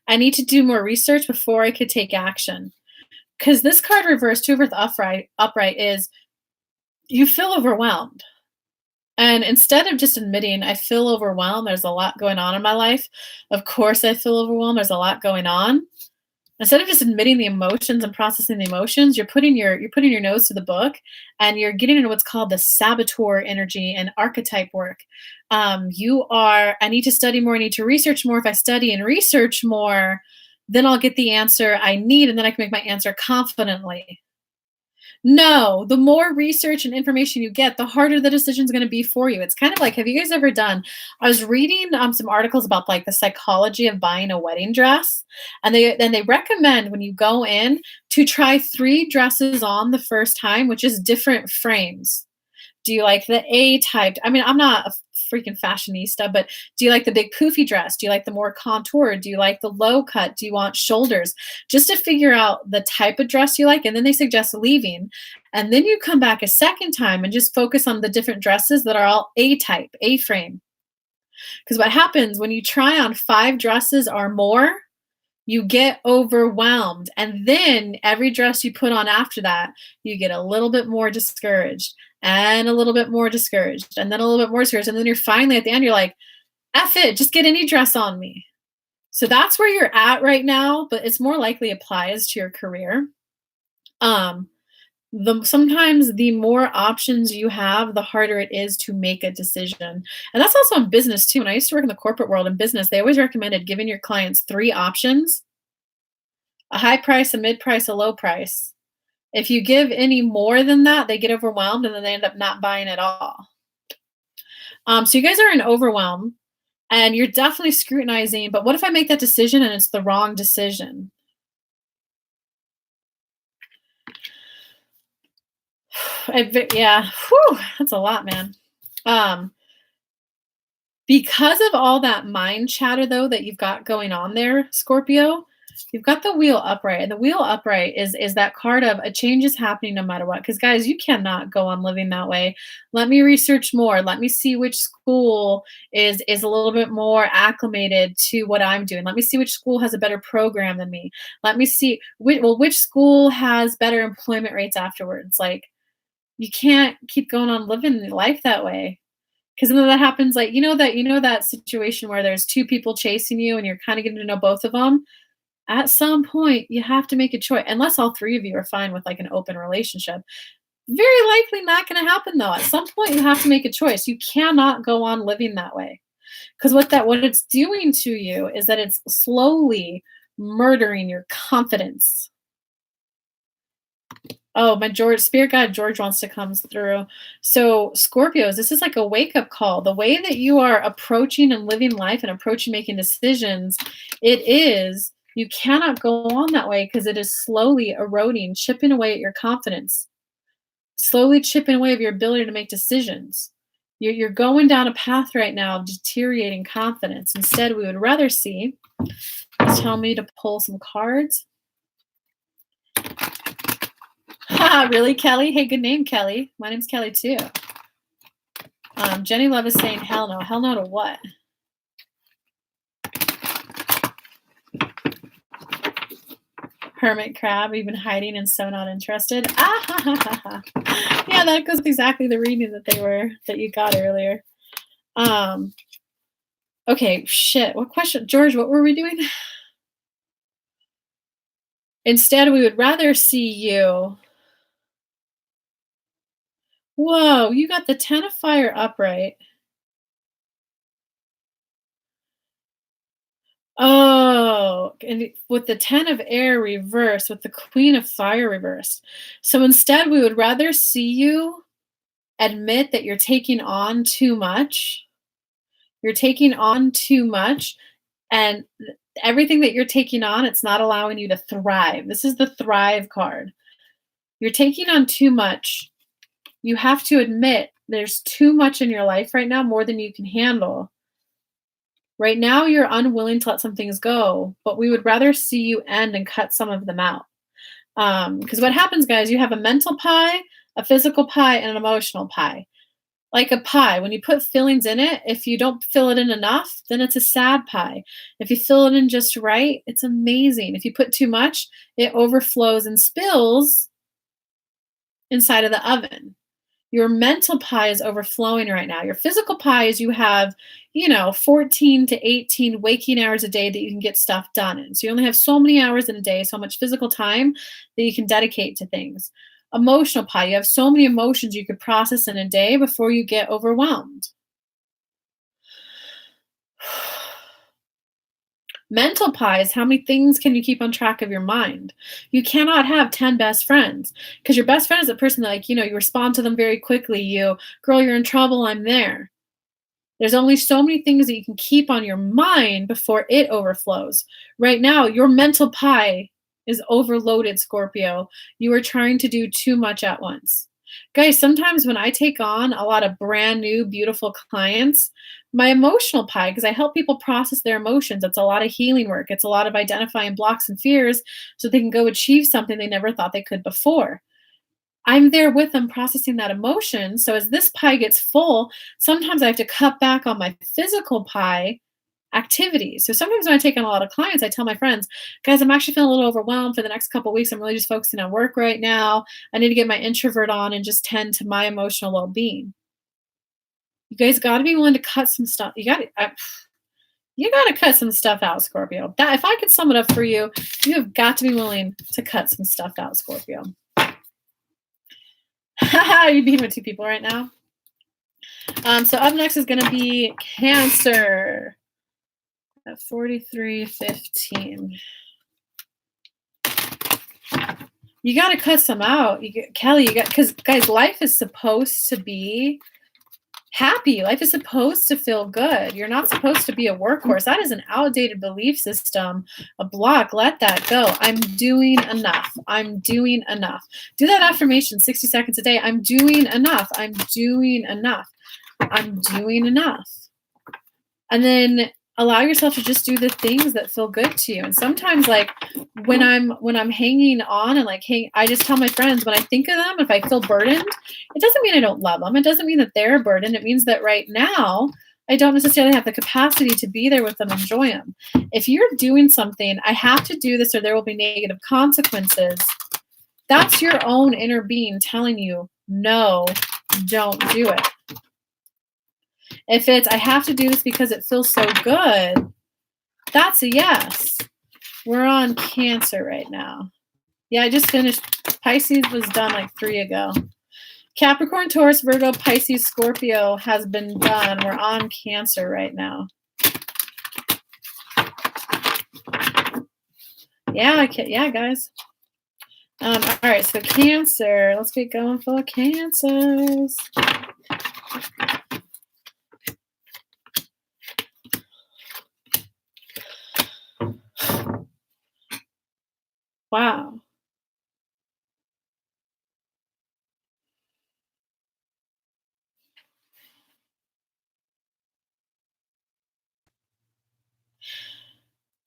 I need to do more research before I could take action. Because this card reversed, 2 of Earth upright is you feel overwhelmed. And instead of just admitting, I feel overwhelmed, there's a lot going on in my life. Of course I feel overwhelmed, there's a lot going on. Instead of just admitting the emotions and processing the emotions, you're putting your nose to the book, and you're getting into what's called the saboteur energy and archetype work. I need to study more, I need to research more. If I study and research more, then I'll get the answer I need, and then I can make my answer confidently. No, the more research and information you get, the harder the decision is going to be for you. It's kind of like, have you guys ever done, I was reading some articles about like the psychology of buying a wedding dress. And they recommend when you go in to try 3 dresses on the first time, which is different frames. Do you like the A type? I mean, I'm not a freaking fashionista, but do you like the big poofy dress? Do you like the more contoured? Do you like the low cut? Do you want shoulders? Just to figure out the type of dress you like. And then they suggest leaving. And then you come back a second time and just focus on the different dresses that are all A type, A frame. Because what happens when you try on 5 dresses or more, you get overwhelmed. And then every dress you put on after that, you get a little bit more discouraged and a little bit more discouraged and then a little bit more discouraged. And then you're finally at the end, you're like, F it, just get any dress on me. So that's where you're at right now, but it's more likely applies to your career. Sometimes the more options you have, the harder it is to make a decision. And that's also in business too. When I used to work in the corporate world in business, they always recommended giving your clients 3 options: a high price, a mid price, a low price. If you give any more than that, they get overwhelmed and then they end up not buying at all. So you guys are in overwhelm and you're definitely scrutinizing, but what if I make that decision and it's the wrong decision? Yeah, whew, that's a lot, man. Because of all that mind chatter, though, that you've got going on there, Scorpio, you've got the wheel upright. And the wheel upright is that card of a change is happening no matter what. Because, guys, you cannot go on living that way. Let me research more. Let me see which school is a little bit more acclimated to what I'm doing. Let me see which school has a better program than me. Let me see, which school has better employment rates afterwards. Like, you can't keep going on living life that way. Because then that happens, like, that situation where there's 2 people chasing you and you're kind of getting to know both of them. At some point, you have to make a choice, unless all 3 of you are fine with like an open relationship. Very likely not going to happen, though. At some point, you have to make a choice. You cannot go on living that way. Because what it's doing to you is that it's slowly murdering your confidence. Oh, my Spirit guide George wants to come through. So, Scorpios, this is like a wake-up call. The way that you are approaching and living life and approaching making decisions, you cannot go on that way because it is slowly eroding, chipping away at your confidence, slowly chipping away at your ability to make decisions. You're going down a path right now of deteriorating confidence. Instead, we would rather see, tell me to pull some cards. Really, Kelly? Hey, good name, Kelly. My name's Kelly, too. Jenny Love is saying hell no. Hell no to what? Hermit crab, even hiding and so not interested. Yeah, that goes with exactly the reading that you got earlier. Okay, shit. What question? George, what were we doing? Instead, we would rather see you. Whoa, you got the 10 of fire upright. Oh, and with the 10 of air reversed, with the queen of fire reversed. So instead, we would rather see you admit that you're taking on too much. You're taking on too much, and everything that you're taking on, it's not allowing you to thrive. This is the thrive card. You're taking on too much. You have to admit there's too much in your life right now, more than you can handle. Right now, you're unwilling to let some things go, but we would rather see you end and cut some of them out. Because what happens, guys, you have a mental pie, a physical pie, and an emotional pie. Like a pie, when you put fillings in it, if you don't fill it in enough, then it's a sad pie. If you fill it in just right, it's amazing. If you put too much, it overflows and spills inside of the oven. Your mental pie is overflowing right now. Your physical pie is you have, 14 to 18 waking hours a day that you can get stuff done in. So you only have so many hours in a day, so much physical time that you can dedicate to things. Emotional pie, you have so many emotions you could process in a day before you get overwhelmed. Mental pie is how many things can you keep on track of your mind. You cannot have 10 best friends because your best friend is a person that, you respond to them very quickly. Girl, you're in trouble, I'm there. There's only so many things that you can keep on your mind before it overflows. Right now, your mental pie is overloaded, Scorpio. You are trying to do too much at once. Guys, sometimes when I take on a lot of brand new, beautiful clients, my emotional pie, because I help people process their emotions. It's a lot of healing work. It's a lot of identifying blocks and fears so they can go achieve something they never thought they could before. I'm there with them processing that emotion. So as this pie gets full, sometimes I have to cut back on my physical pie activities. So sometimes when I take on a lot of clients, I tell my friends, guys, I'm actually feeling a little overwhelmed for the next couple of weeks. I'm really just focusing on work right now. I need to get my introvert on and just tend to my emotional well-being. You guys got to be willing to cut some stuff. You got to cut some stuff out, Scorpio. If I could sum it up for you, you have got to be willing to cut some stuff out, Scorpio. You're being with two people right now. So up next is going to be Cancer at 43:15. You got to cut some out. Kelly, because guys, life is supposed to be happy. Life is supposed to feel good. You're not supposed to be a workhorse. That is an outdated belief system, a block. Let that go. I'm doing enough. I'm doing enough. Do that affirmation 60 seconds a day. I'm doing enough. I'm doing enough. I'm doing enough. And then allow yourself to just do the things that feel good to you. And sometimes, like when I'm hanging on and I just tell my friends, when I think of them, if I feel burdened, it doesn't mean I don't love them. It doesn't mean that they're a burden. It means that right now I don't necessarily have the capacity to be there with them, enjoy them. If you're doing something, I have to do this or there will be negative consequences. That's your own inner being telling you, no, don't do it. If it's, I have to do this because it feels so good, that's a yes. We're on Cancer right now. Yeah, I just finished. Pisces was done like 3 ago. Capricorn, Taurus, Virgo, Pisces, Scorpio has been done. We're on Cancer right now. Yeah, guys. All right, so Cancer. Let's get going for Cancers. Wow.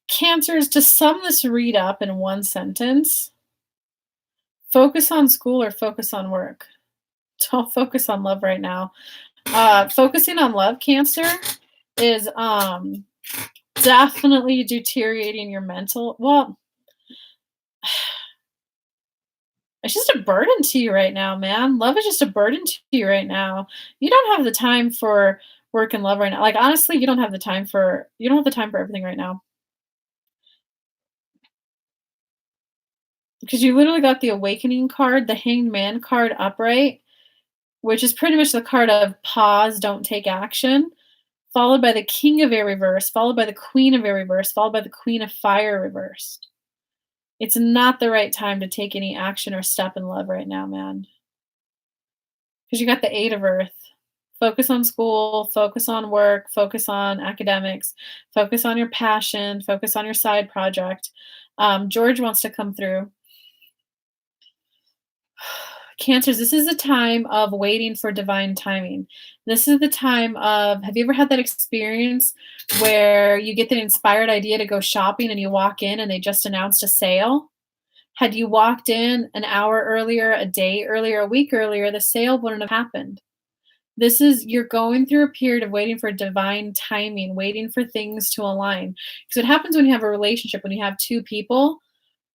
Cancers, to sum this read up in one sentence, focus on school or focus on work. Don't focus on love right now. Focusing on love, Cancer, is definitely deteriorating your mental. Well, it's just a burden to you right now, man. Love is just a burden to you right now. You don't have the time for work and love right now. Like, honestly, you don't have the time for everything right now. Because you literally got the awakening card, the hanged man card upright, which is pretty much the card of pause, don't take action, followed by the king of air reverse, followed by the queen of air reverse, followed by the queen of fire reversed. It's not the right time to take any action or step in love right now, man. Because you got the eight of earth. Focus on school, focus on work, focus on academics, focus on your passion, focus on your side project. George wants to come through. Cancers, this is a time of waiting for divine timing. This is the time of, have you ever had that experience where you get the inspired idea to go shopping and you walk in and they just announced a sale? Had you walked in an hour earlier, a day earlier, a week earlier, the sale wouldn't have happened. You're going through a period of waiting for divine timing, waiting for things to align. Because what happens when you have a relationship, when you have two people,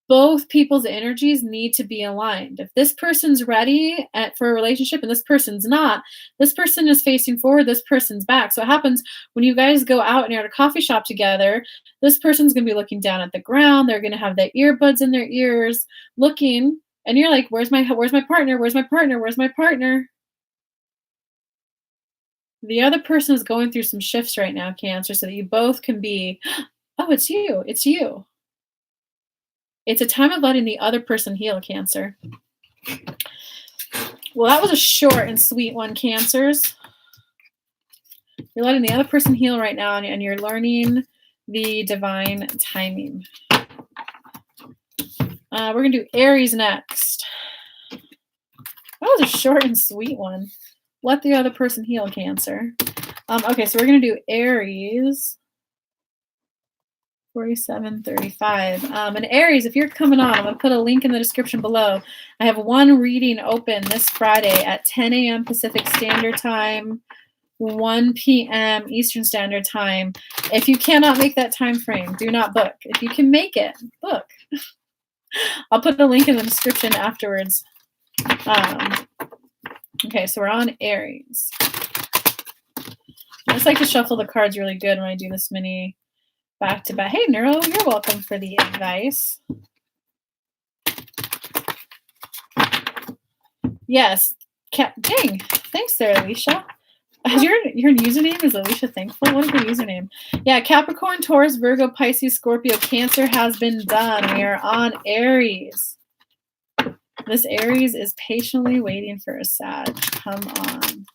both people's energies need to be aligned. If this person's ready for a relationship and this person's not, this person is facing forward, this person's back. So what happens when you guys go out and you're at a coffee shop together, this person's going to be looking down at the ground. They're going to have their earbuds in their ears looking, and you're like, where's my partner? Where's my partner? Where's my partner? The other person is going through some shifts right now, Cancer, so that you both can be, oh, it's you. It's you. It's a time of letting the other person heal, Cancer. Well, that was a short and sweet one, Cancers. You're letting the other person heal right now, and you're learning the divine timing. We're going to do Aries next. That was a short and sweet one. Let the other person heal, Cancer. Okay, so we're going to do Aries. 4735. And Aries, if you're coming on, I'm going to put a link in the description below. I have one reading open this Friday at 10 a.m. Pacific Standard Time, 1 p.m. Eastern Standard Time. If you cannot make that time frame, do not book. If you can make it, book. I'll put the link in the description afterwards. Okay, so we're on Aries. I just like to shuffle the cards really good when I do this mini back to back. Hey, Neuro, you're welcome for the advice. Yes. Dang. Thanks there, Alicia. Your username is Alicia Thankful? What is your username? Yeah, Capricorn, Taurus, Virgo, Pisces, Scorpio, Cancer has been done. We are on Aries. This Aries is patiently waiting for a Sag. Come on.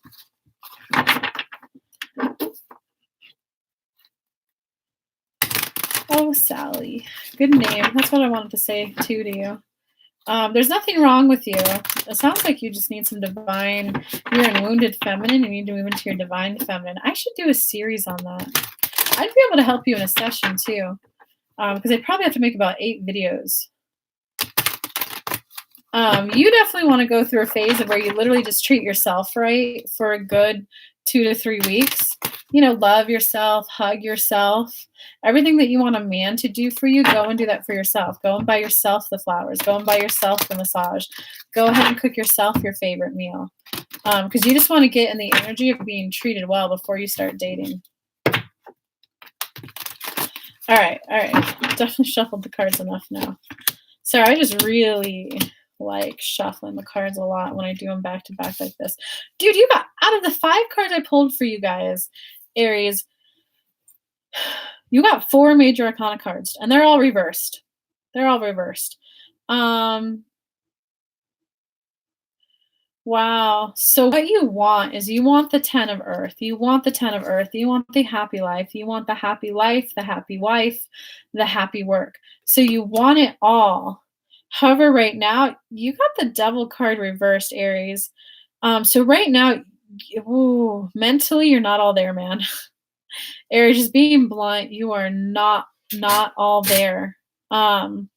Oh, Sally. Good name. That's what I wanted to say too to you. There's nothing wrong with you. It sounds like you just need some divine, you're in wounded feminine, you need to move into your divine feminine. I should do a series on that. I'd be able to help you in a session too, because I'd probably have to make about 8 videos. You definitely want to go through a phase of where you literally just treat yourself right for a good 2 to 3 weeks. You know, love yourself, hug yourself. Everything that you want a man to do for you, go and do that for yourself. Go and buy yourself the flowers. Go and buy yourself the massage. Go ahead and cook yourself your favorite meal. Because you just want to get in the energy of being treated well before you start dating. All right. Definitely shuffled the cards enough now. Sorry, I just really like shuffling the cards a lot when I do them back to back like this. Dude, you got, out of the 5 cards I pulled for you guys, Aries, you got 4 major arcana cards, and they're all reversed. They're all reversed. Wow. So what you want is you want the 10 of earth. You want the 10 of earth. You want the happy life. You want the happy life, the happy wife, the happy work. So you want it all. However, right now you got the devil card reversed, Aries. So right now, ooh, mentally you're not all there, man. Aries, just being blunt, you are not all there. Um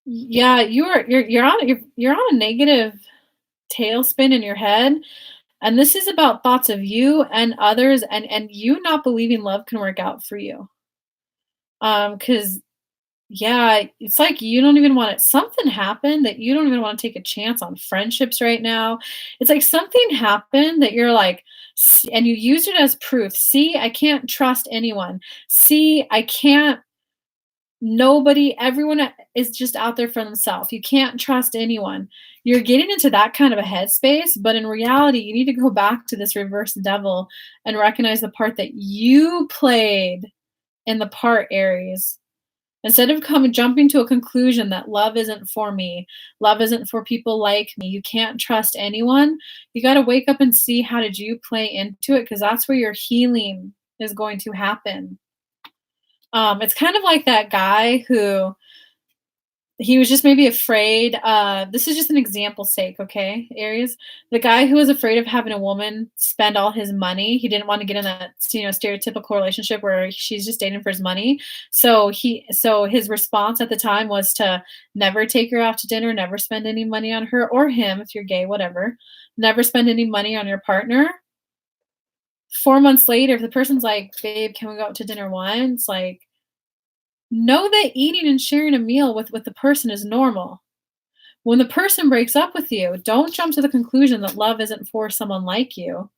yeah, you're on a negative tailspin in your head. And this is about thoughts of you and others and you not believing love can work out for you. Cause yeah, it's like you don't even want it. Something happened that you don't even want to take a chance on friendships right now. It's like something happened that you're like, and you use it as proof. See, I can't trust anyone. See, I can't nobody, everyone is just out there for themselves. You can't trust anyone. You're getting into that kind of a headspace, but in reality, you need to go back to this reverse devil and recognize the part that you played in the part, Aries. Instead of jumping to a conclusion that love isn't for me, love isn't for people like me, you can't trust anyone, you got to wake up and see how did you play into it because that's where your healing is going to happen. It's kind of like that guy who he was just maybe afraid. This is just an example sake, okay, Aries. The guy who was afraid of having a woman spend all his money. He didn't want to get in that stereotypical relationship where she's just dating for his money. So his response at the time was to never take her out to dinner, never spend any money on her or him if you're gay, whatever. Never spend any money on your partner. 4 months later, if the person's like, "Babe, can we go out to dinner once?" Like know that eating and sharing a meal with the person is normal. When the person breaks up with you, don't jump to the conclusion that love isn't for someone like you.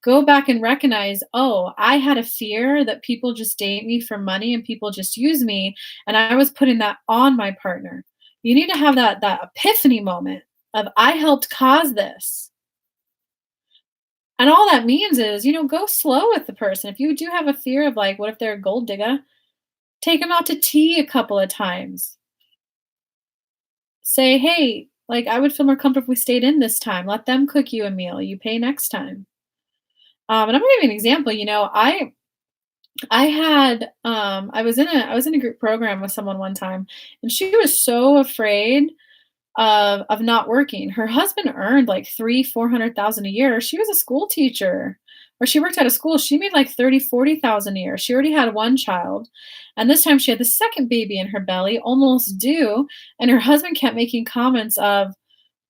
Go back and recognize, oh, I had a fear that people just date me for money and people just use me, and I was putting that on my partner. You need to have that epiphany moment of I helped cause this. And all that means is, go slow with the person. If you do have a fear of like, what if they're a gold digger? Take them out to tea a couple of times. Say, "Hey, like, I would feel more comfortable if we stayed in this time. Let them cook you a meal. You pay next time." And I'm gonna give you an example, I had, I was in a group program with someone one time, and she was so afraid of not working. Her husband earned like 400,000 a year. She was a school teacher, or she worked at a school. She made like 40,000 a year. She already had one child. And this time she had the second baby in her belly, almost due. And her husband kept making comments of,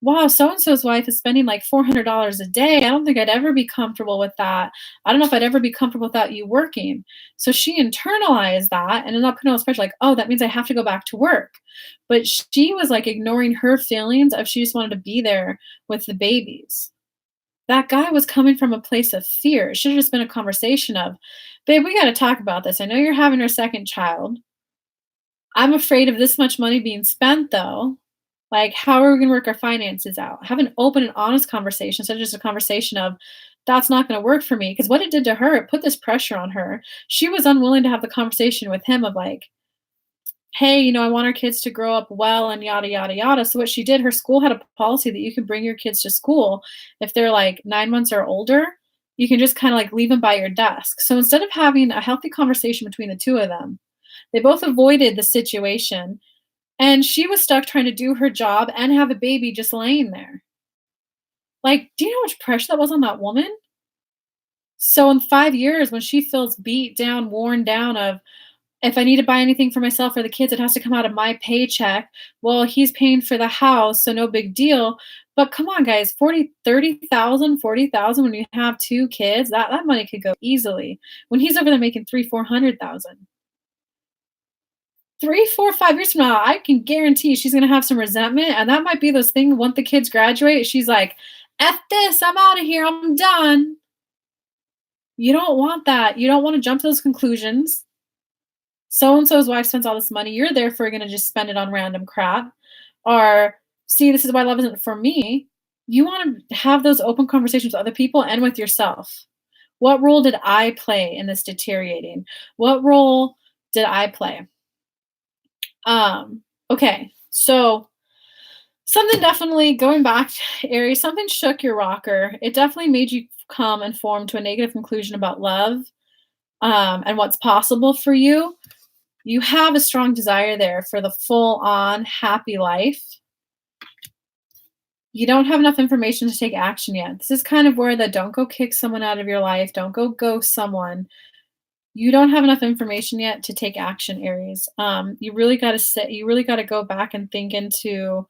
wow, so and so's wife is spending like $400 a day. I don't think I'd ever be comfortable with that. I don't know if I'd ever be comfortable without you working. So she internalized that and ended up putting on pressure like, oh, that means I have to go back to work. But she was like ignoring her feelings of she just wanted to be there with the babies. That guy was coming from a place of fear. It should have just been a conversation of, babe, we got to talk about this. I know you're having your second child. I'm afraid of this much money being spent though. Like, how are we gonna work our finances out? Have an open and honest conversation instead of just a conversation of, "That's not gonna work for me." Because what it did to her, it put this pressure on her. She was unwilling to have the conversation with him of like, "Hey, I want our kids to grow up well and yada, yada, yada." So what she did, her school had a policy that you can bring your kids to school if they're like 9 months or older. You can just kinda like leave them by your desk. So instead of having a healthy conversation between the 2 of them, they both avoided the situation and she was stuck trying to do her job and have a baby just laying there. Like, do you know how much pressure that was on that woman? So in 5 years, when she feels beat down, worn down of, if I need to buy anything for myself or the kids, it has to come out of my paycheck. Well, he's paying for the house, so no big deal. But come on, guys, 40 30,000, 40,000 when you have 2 kids, that money could go easily. When he's over there making 400,000. 3, 4, 5 years from now, I can guarantee she's gonna have some resentment, and that might be those things once the kids graduate, she's like, "F this, I'm out of here, I'm done." You don't want that. You don't wanna jump to those conclusions. So and so's wife spends all this money, you're therefore gonna just spend it on random crap. Or, "See, this is why love isn't for me." You wanna have those open conversations with other people and with yourself. What role did I play in this deteriorating? What role did I play? Okay, so something definitely going back to Aries, something shook your rocker. It definitely made you come and form to a negative conclusion about love, and what's possible for you. You have a strong desire there for the full-on happy life. You don't have enough information to take action yet. This is kind of where the don't go kick someone out of your life, don't go ghost someone. You don't have enough information yet to take action, Aries. You really got to sit. You really got to go back and think into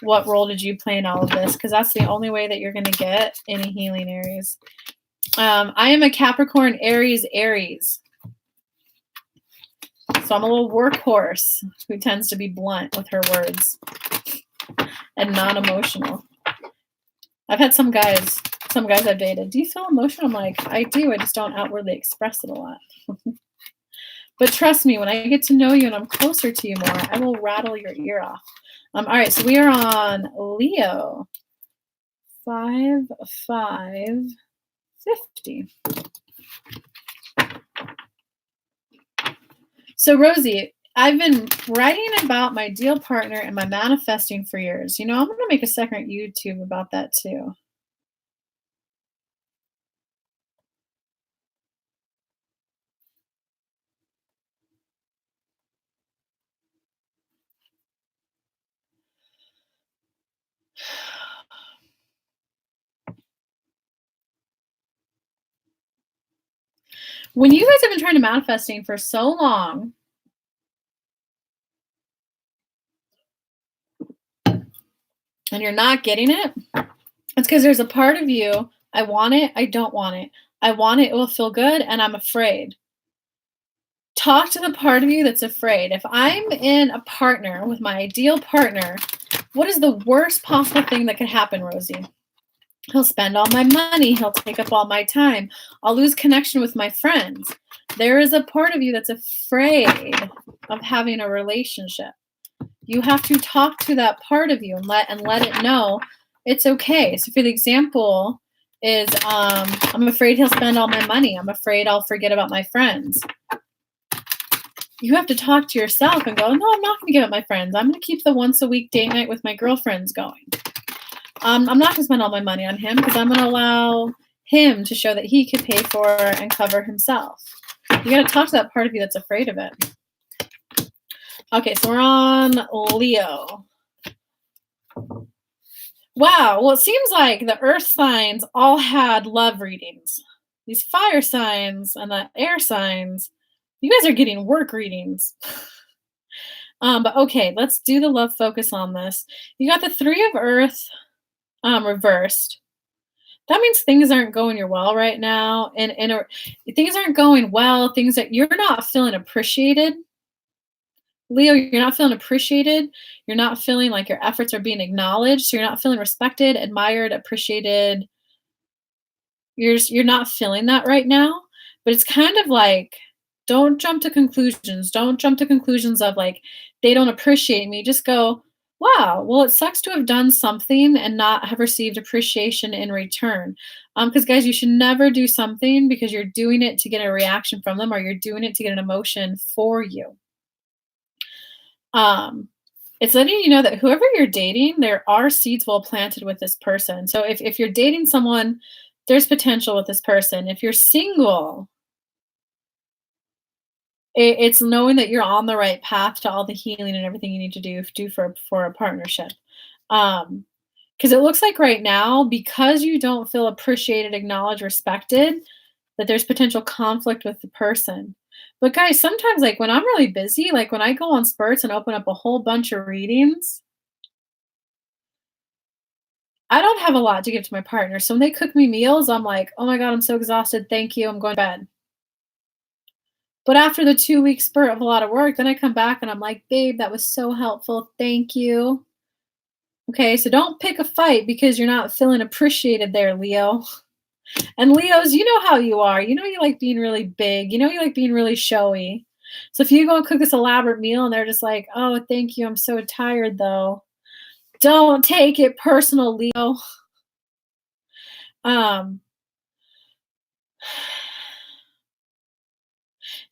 what role did you play in all of this, because that's the only way that you're going to get any healing, Aries. I am a Capricorn, Aries. So I'm a little workhorse who tends to be blunt with her words and non-emotional. I've had some guys I've dated. Do you feel emotional? I'm like, I do. I just don't outwardly express it a lot. But trust me, when I get to know you and I'm closer to you more, I will rattle your ear off. All right, so we are on Leo. 5/5/50. So Rosie, I've been writing about my ideal partner and my manifesting for years. You know, I'm going to make a second YouTube about that too. When you guys have been trying to manifesting for so long, and you're not getting it, it's because there's a part of you, I want it, I don't want it. I want it, it will feel good, and I'm afraid. Talk to the part of you that's afraid. If I'm in a partner with my ideal partner, what is the worst possible thing that could happen, Rosie? He'll spend all my money. He'll take up all my time. I'll lose connection with my friends. There is a part of you that's afraid of having a relationship. You have to talk to that part of you and let it know it's okay. So for the example is, I'm afraid he'll spend all my money. I'm afraid I'll forget about my friends. You have to talk to yourself and go, no, I'm not going to give up my friends. I'm going to keep the once a week date night with my girlfriends going. I'm not going to spend all my money on him because I'm going to allow him to show that he can pay for and cover himself. You got to talk to that part of you that's afraid of it. Okay, so we're on Leo. Wow, well, it seems like the earth signs all had love readings. These fire signs and the air signs, you guys are getting work readings. But okay, let's do the love focus on this. You got the 3 of Earth reversed. That means things aren't going your well right now, and things aren't going well. Things that you're not feeling appreciated. Leo, you're not feeling appreciated. You're not feeling like your efforts are being acknowledged. So you're not feeling respected, admired, appreciated. You're not feeling that right now. But it's kind of like, don't jump to conclusions. Don't jump to conclusions of like, they don't appreciate me. Just go, wow, well, it sucks to have done something and not have received appreciation in return. Because guys, you should never do something because you're doing it to get a reaction from them, or you're doing it to get an emotion for you. It's letting you know that whoever you're dating, there are seeds well planted with this person. So if you're dating someone, there's potential with this person. If you're single, it's knowing that you're on the right path to all the healing and everything you need to do for a partnership. Because it looks like right now, because you don't feel appreciated, acknowledged, respected, that there's potential conflict with the person. But guys, sometimes like when I'm really busy, like when I go on spurts and open up a whole bunch of readings, I don't have a lot to give to my partner. So when they cook me meals, I'm like, oh my God, I'm so exhausted. Thank you. I'm going to bed. But after the 2-week spurt of a lot of work, then I come back and I'm like, babe, that was so helpful. Thank you. Okay, so don't pick a fight because you're not feeling appreciated there, Leo. And Leos, you know how you are. You know you like being really big. You know you like being really showy. So if you go and cook this elaborate meal and they're just like, oh, thank you, I'm so tired though. Don't take it personal, Leo.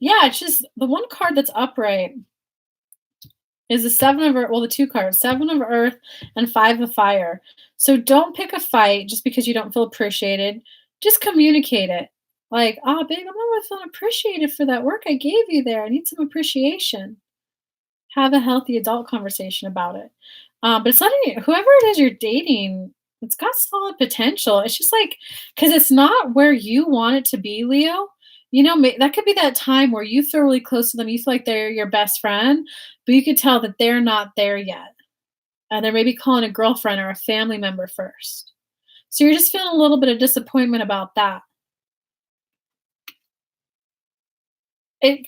Yeah, it's just the one card that's upright is the Seven of Earth. Well, the two cards, Seven of Earth and Five of Fire. So don't pick a fight just because you don't feel appreciated. Just communicate it. Like, oh, babe, I'm not really feeling appreciated for that work I gave you there. I need some appreciation. Have a healthy adult conversation about it. But it's not whoever it is you're dating, it's got solid potential. It's just like, because it's not where you want it to be, Leo. That could be that time where you feel really close to them. You feel like they're your best friend, but you could tell that they're not there yet. And they're maybe calling a girlfriend or a family member first. So you're just feeling a little bit of disappointment about that. It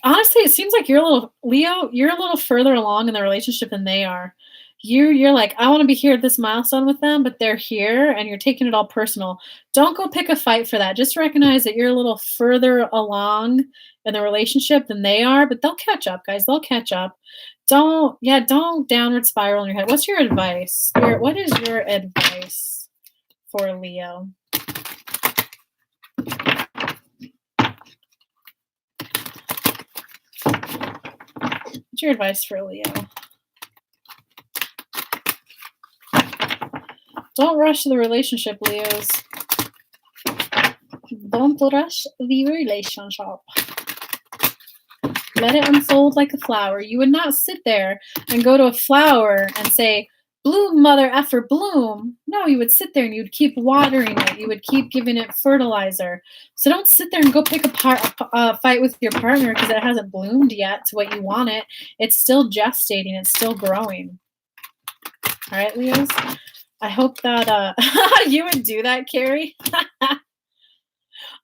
seems like you're a little Leo, you're a little further along in the relationship than they are. You're like, I want to be here at this milestone with them, but they're here and you're taking it all personal. Don't go pick a fight for that. Just recognize that you're a little further along in the relationship than they are, but they'll catch up, guys. They'll catch up. Don't downward spiral in your head. What's your advice? Spirit, what is your advice for Leo? What's your advice for Leo? Don't rush the relationship, Leos. Don't rush the relationship. Let it unfold like a flower. You would not sit there and go to a flower and say, bloom, mother effer, bloom. No, you would sit there and you would keep watering it. You would keep giving it fertilizer. So don't sit there and go pick a fight with your partner because it hasn't bloomed yet to what you want it. It's still gestating. It's still growing. All right, Leos? I hope that you would do that, Carrie.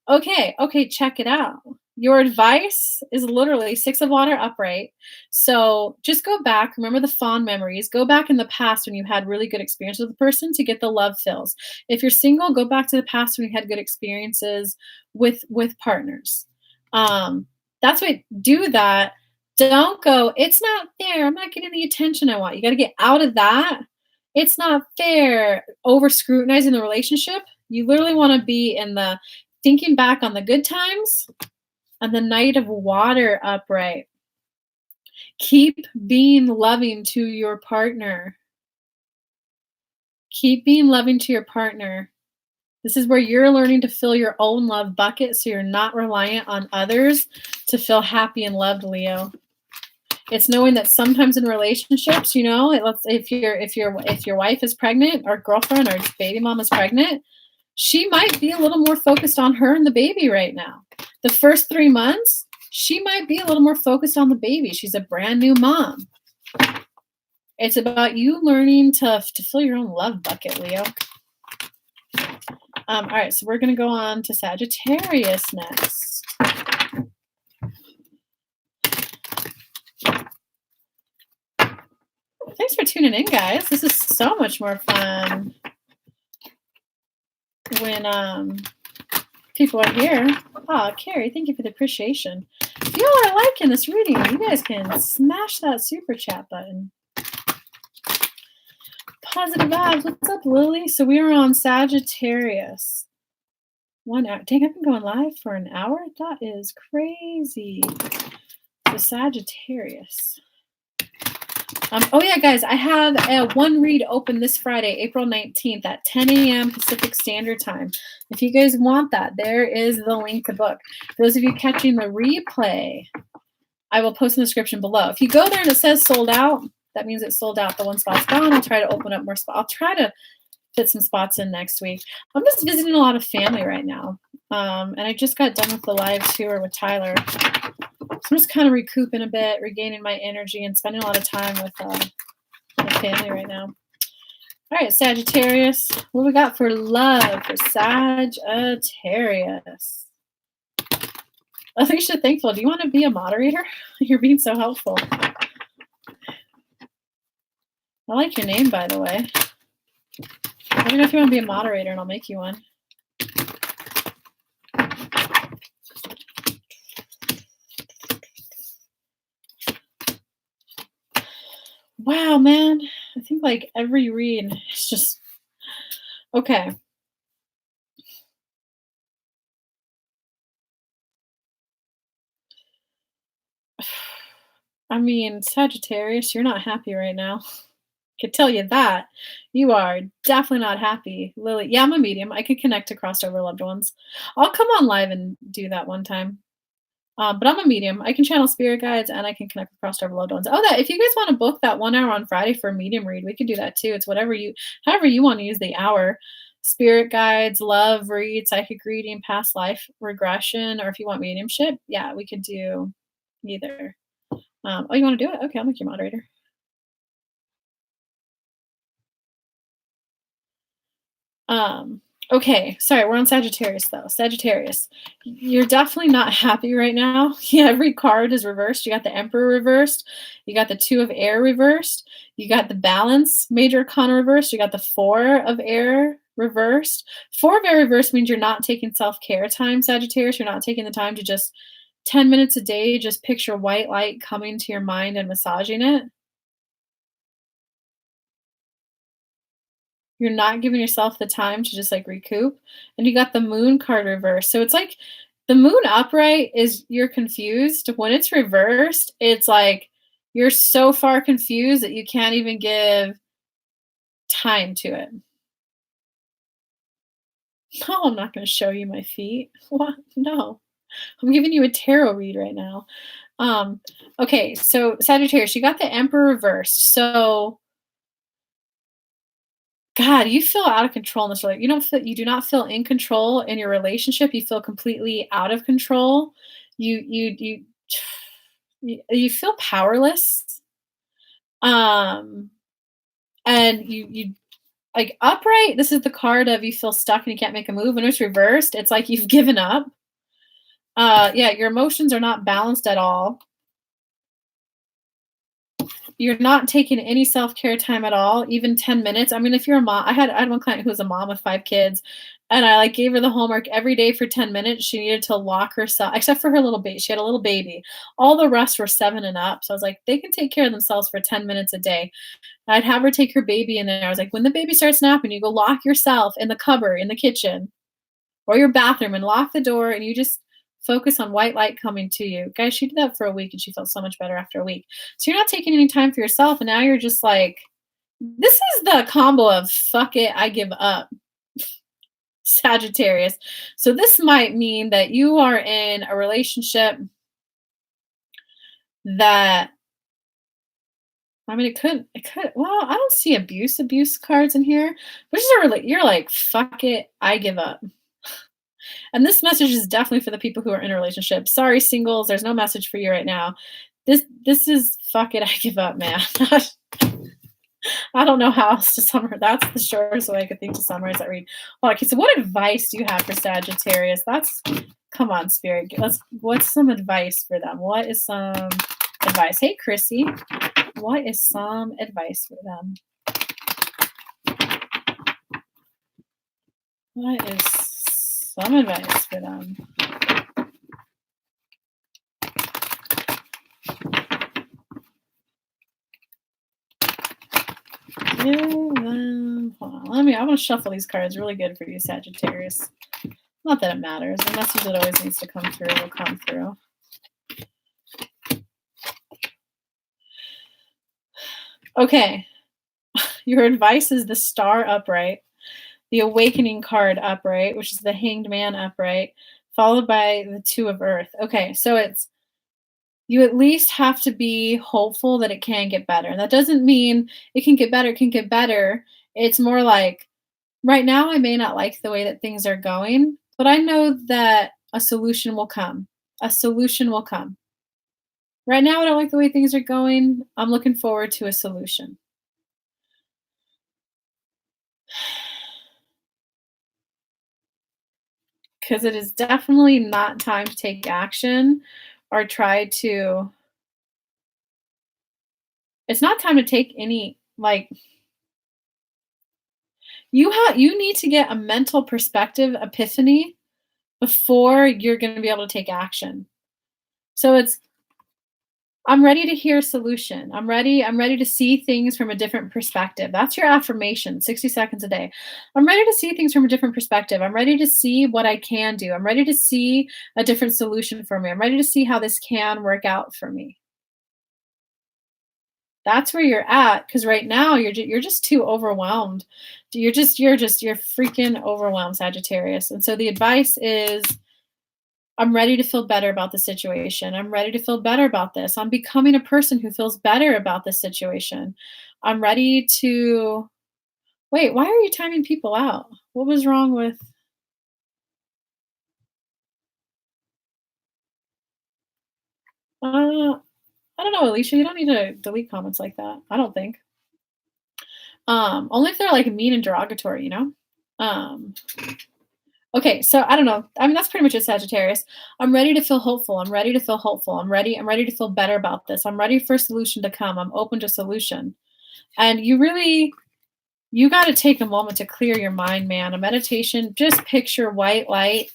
Okay, check it out. Your advice is literally Six of Water upright. So just go back. Remember the fond memories. Go back in the past when you had really good experiences with a person to get the love fills. If you're single, go back to the past when you had good experiences with partners. That's what, do that. Don't go, it's not fair. I'm not getting the attention I want. You got to get out of that. It's not fair. Over scrutinizing the relationship. You literally want to be in the thinking back on the good times and the Knight of Water upright. Keep being loving to your partner. Keep being loving to your partner. This is where you're learning to fill your own love bucket so you're not reliant on others to feel happy and loved, Leo. It's knowing that sometimes in relationships, if your wife is pregnant or girlfriend or baby mom is pregnant, she might be a little more focused on her and the baby right now. The first 3 months, she might be a little more focused on the baby. She's a brand new mom. It's about you learning to fill your own love bucket, Leo. All right, so we're going to go on to Sagittarius next. Thanks for tuning in, guys. This is so much more fun when people are here. Oh, Carrie, thank you for the appreciation. If you all are liking this reading, you guys can smash that super chat button. Positive vibes. What's up, Lily? So we are on Sagittarius. 1 hour. Dang, I've been going live for an hour? That is crazy. So Sagittarius. Oh yeah, guys, I have a one read open this Friday, April 19th at 10 a.m. Pacific Standard Time. If you guys want that, there is the link to book. For those of you catching the replay, I will post in the description below. If you go there and it says sold out, that means it's sold out. The one spot's gone. I'll try to open up more spots. I'll try to fit some spots in next week. I'm just visiting a lot of family right now. And I just got done with the live tour with Tyler. So I'm just kind of recouping a bit, regaining my energy, and spending a lot of time with family right now. All right, Sagittarius. What we got for love for Sagittarius? I think you should be thankful. Do you want to be a moderator? You're being so helpful. I like your name, by the way. Let me know if you want to be a moderator, and I'll make you one. Wow, man. I think like every read is just okay. I mean, Sagittarius, you're not happy right now. Could tell you that. You are definitely not happy. Lily, yeah, I'm a medium. I could connect to crossed over loved ones. I'll come on live and do that one time. But I'm a medium. I can channel spirit guides and I can connect with crossed over loved ones. Oh, that if you guys want to book that 1 hour on Friday for a medium read, we could do that too. It's whatever you, however you want to use the hour. Spirit guides, love read, psychic reading, past life regression, or if you want mediumship, yeah, we could do either. Oh, you want to do it? Okay, I'll make you moderator. Um, okay, sorry, we're on Sagittarius though. Sagittarius, you're definitely not happy right now. Yeah, every card is reversed. You got the Emperor reversed, you got the Two of Air reversed, you got the Balance Major Arcana reversed, you got the Four of Air reversed. Four of Air reversed means you're not taking self-care time, Sagittarius. You're not taking the time to just 10 minutes a day, just picture white light coming to your mind and massaging it. You're not giving yourself the time to just, like, recoup, and you got the moon card reversed, so it's like the moon upright is you're confused. When it's reversed, it's like you're so far confused that you can't even give time to it. No, I'm not gonna show you my feet. What? No. I'm giving you a tarot read right now. Um, okay, so Sagittarius, you got the Emperor reversed, so God, you feel out of control in this relationship. You do not feel in control in your relationship. You feel completely out of control. You you feel powerless. Um and you like upright, this is the card of you feel stuck and you can't make a move. When it's reversed, it's like you've given up. Yeah, your emotions are not balanced at all. You're not taking any self-care time at all, even 10 minutes. I mean, if you're a mom, I had one client who was a mom with 5 kids, and I, like, gave her the homework every day for 10 minutes. She needed to lock herself except for her little baby. She had a little baby. All the rest were 7 and up. So I was like, "They can take care of themselves for 10 minutes a day." I'd have her take her baby in there. I was like, "When the baby starts napping, you go lock yourself in the cupboard in the kitchen or your bathroom and lock the door, and you just focus on white light coming to you." Guys, she did that for a week and she felt so much better after a week. So you're not taking any time for yourself, and now you're just like, this is the combo of fuck it, I give up, Sagittarius. So this might mean that you are in a relationship that, I mean, well, I don't see abuse cards in here, but you're like, fuck it, I give up. And this message is definitely for the people who are in a relationship. Sorry, singles, there's no message for you right now. This is fuck it, I give up, man. I don't know how else to summarize. That's the shortest way I could think to summarize that read. Well, okay, so what advice do you have for Sagittarius? Come on, Spirit. What's some advice for them? What is some advice? Hey, Chrissy. What is some advice for them? What is some advice for them? Hold on. I'm gonna shuffle these cards really good for you, Sagittarius. Not that it matters. The message that always needs to come through will come through. Okay. Your advice is the Star upright, the Awakening card upright, which is the Hanged Man upright, followed by the Two of Earth. Okay, so it's you at least have to be hopeful that it can get better. That doesn't mean it can get better, it can get better. It's more like, right now I may not like the way that things are going, but I know that a solution will come. A solution will come. Right now I don't like the way things are going. I'm looking forward to a solution. Because it is definitely not time to take action or try to, it's not time to take any, like, you need to get a mental perspective epiphany before you're going to be able to take action. So it's, I'm ready to hear a solution. I'm ready to see things from a different perspective. That's your affirmation, 60 seconds a day. I'm ready to see things from a different perspective. I'm ready to see what I can do. I'm ready to see a different solution for me. I'm ready to see how this can work out for me. That's where you're at, because right now you're just too overwhelmed. You're freaking overwhelmed, Sagittarius. And so the advice is, I'm ready to feel better about the situation. I'm ready to feel better about this. I'm becoming a person who feels better about this situation. I'm ready to wait, why are you timing people out? What was wrong with I don't know, Alicia, you don't need to delete comments like that. I don't think. Only if they're like mean and derogatory, you know? Um, okay, so I don't know. I mean, that's pretty much it, Sagittarius. I'm ready to feel hopeful. I'm ready to feel hopeful. I'm ready to feel better about this. I'm ready for a solution to come. I'm open to solution. And you got to take a moment to clear your mind, man. A meditation, just picture white light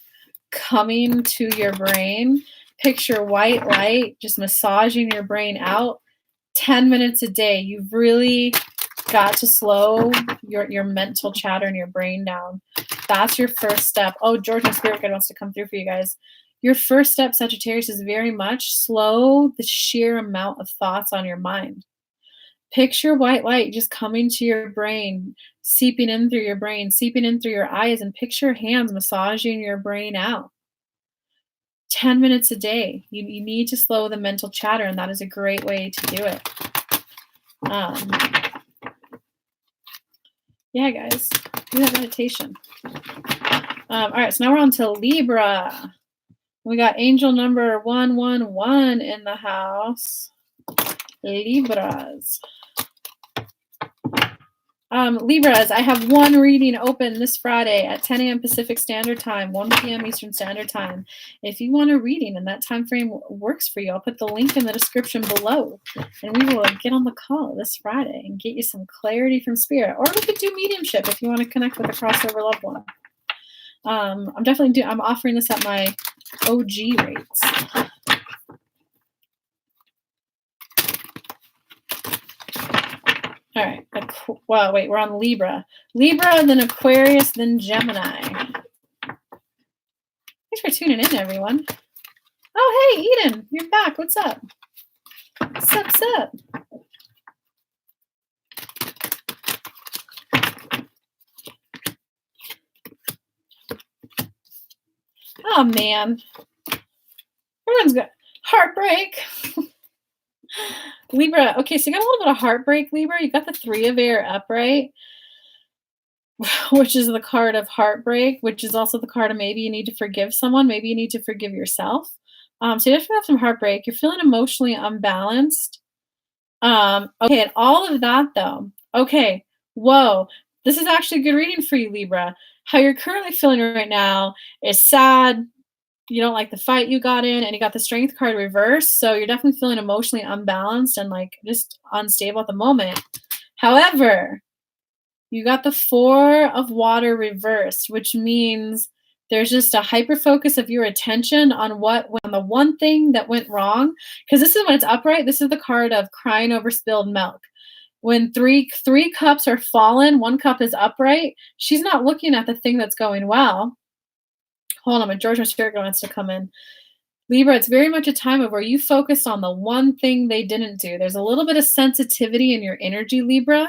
coming to your brain. Picture white light just massaging your brain out 10 minutes a day. You've really got to slow your mental chatter in your brain down. That's your first step. Oh, George, my spirit guide wants to come through for you guys. Your first step, Sagittarius, is very much slow the sheer amount of thoughts on your mind. Picture white light just coming to your brain, seeping in through your brain, seeping in through your eyes, and picture hands massaging your brain out. 10 minutes a day. You need to slow the mental chatter, and that is a great way to do it. Yeah, guys, do that meditation. All right, so now we're on to Libra. We got angel number 111 in the house. Libras. Libras, I have one reading open this Friday at 10 a.m. Pacific Standard Time, 1 p.m. Eastern Standard Time. If you want a reading and that time frame works for you, I'll put the link in the description below, and we will get on the call this Friday and get you some clarity from spirit. Or we could do mediumship if you want to connect with a crossover loved one. I'm offering this at my OG rates. All right. Well, wait, we're on Libra. Libra, then Aquarius, then Gemini. Thanks for tuning in, everyone. Oh, hey, Eden, you're back. What's up? What's up? Oh, man. Everyone's got heartbreak. Libra. Okay, so you got a little bit of heartbreak, Libra. You got the 3 of air upright, which is the card of heartbreak, which is also the card of maybe you need to forgive someone. Maybe you need to forgive yourself. So you definitely have some heartbreak. You're feeling emotionally unbalanced. Okay, and all of that, though. Okay, whoa. This is actually a good reading for you, Libra. How you're currently feeling right now is sad. You don't like the fight you got in, and you got the strength card reversed. So you're definitely feeling emotionally unbalanced and like just unstable at the moment. However, you got the 4 of water reversed, which means there's just a hyper focus of your attention on the one thing that went wrong. Because this is when it's upright. This is the card of crying over spilled milk. When three cups are fallen, 1 cup is upright. She's not looking at the thing that's going well. Hold on, George, my spirit guide wants to come in. Libra, it's very much a time of where you focus on the one thing they didn't do. There's a little bit of sensitivity in your energy, Libra.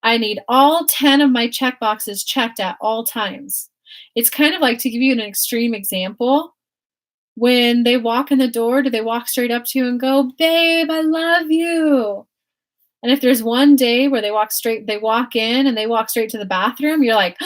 I need all 10 of my check boxes checked at all times. It's kind of like, to give you an extreme example, when they walk in the door, do they walk straight up to you and go, babe, I love you? And if there's one day where they walk in and they walk straight to the bathroom, you're like,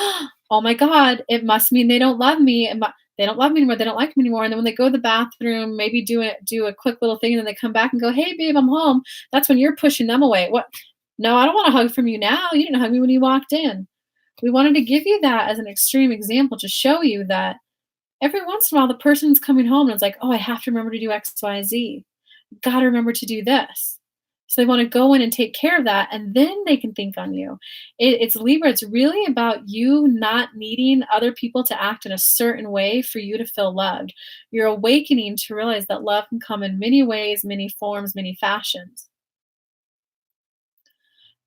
oh my God, it must mean they don't love me. They don't love me anymore. They don't like me anymore. And then when they go to the bathroom, maybe do a quick little thing, and then they come back and go, hey, babe, I'm home. That's when you're pushing them away. What? No, I don't want a hug from you now. You didn't hug me when you walked in. We wanted to give you that as an extreme example to show you that every once in a while the person's coming home and it's like, oh, I have to remember to do X, Y, Z. Got to remember to do this. So they want to go in and take care of that, and then they can think on you. It's Libra. It's really about you not needing other people to act in a certain way for you to feel loved. You're awakening to realize that love can come in many ways, many forms, many fashions.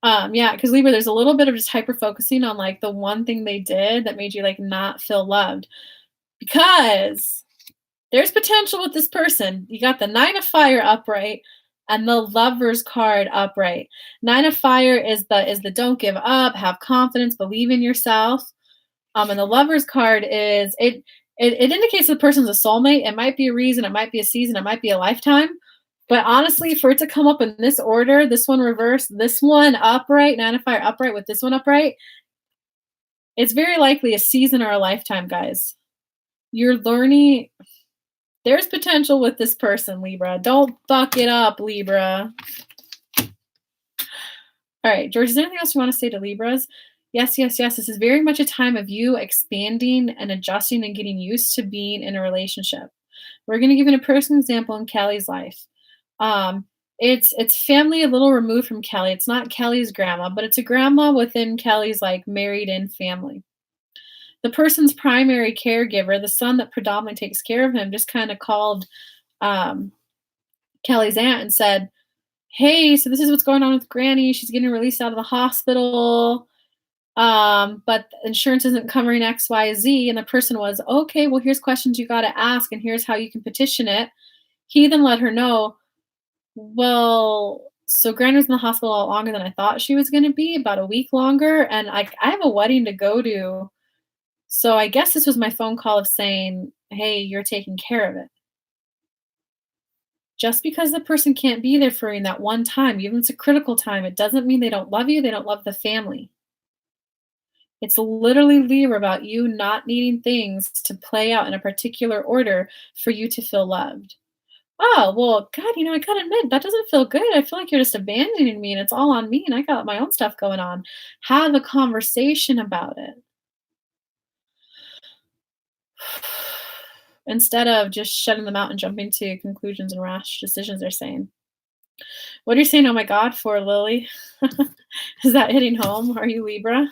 Yeah, because Libra, there's a little bit of just hyper focusing on like the one thing they did that made you like not feel loved. Because there's potential with this person. You got the 9 of fire upright. and the Lovers card upright. 9 of fire is the don't give up, have confidence, believe in yourself. And the Lovers card is it indicates the person's a soulmate. It might be a reason, it might be a season, it might be a lifetime. But honestly, for it to come up in this order, this one reversed, this one upright, 9 of fire upright with this one upright, it's very likely a season or a lifetime, guys. You're learning. There's potential with this person, Libra. Don't fuck it up, Libra. All right, George, is there anything else you want to say to Libras? Yes, yes, yes. This is very much a time of you expanding and adjusting and getting used to being in a relationship. We're going to give you a personal example in Kelly's life. It's family a little removed from Kelly. It's not Kelly's grandma, but it's a grandma within Kelly's like married in family. The person's primary caregiver, the son that predominantly takes care of him, just kind of called Kelly's aunt and said, hey, so this is what's going on with Granny. She's getting released out of the hospital, but insurance isn't covering X, Y, Z. And the person was, okay, well, here's questions you got to ask, and here's how you can petition it. He then let her know, well, so Granny was in the hospital a lot longer than I thought she was going to be, about a week longer, and I have a wedding to go to. So I guess this was my phone call of saying, hey, you're taking care of it. Just because the person can't be there for you in that one time, even if it's a critical time, it doesn't mean they don't love you. They don't love the family. It's literally, Libra, about you not needing things to play out in a particular order for you to feel loved. Oh, well, God, I gotta admit, that doesn't feel good. I feel like you're just abandoning me and it's all on me and I got my own stuff going on. Have a conversation about it. Instead of just shutting them out and jumping to conclusions and rash decisions, they're saying. What are you saying, oh my God, for, Lily? Is that hitting home? Are you Libra?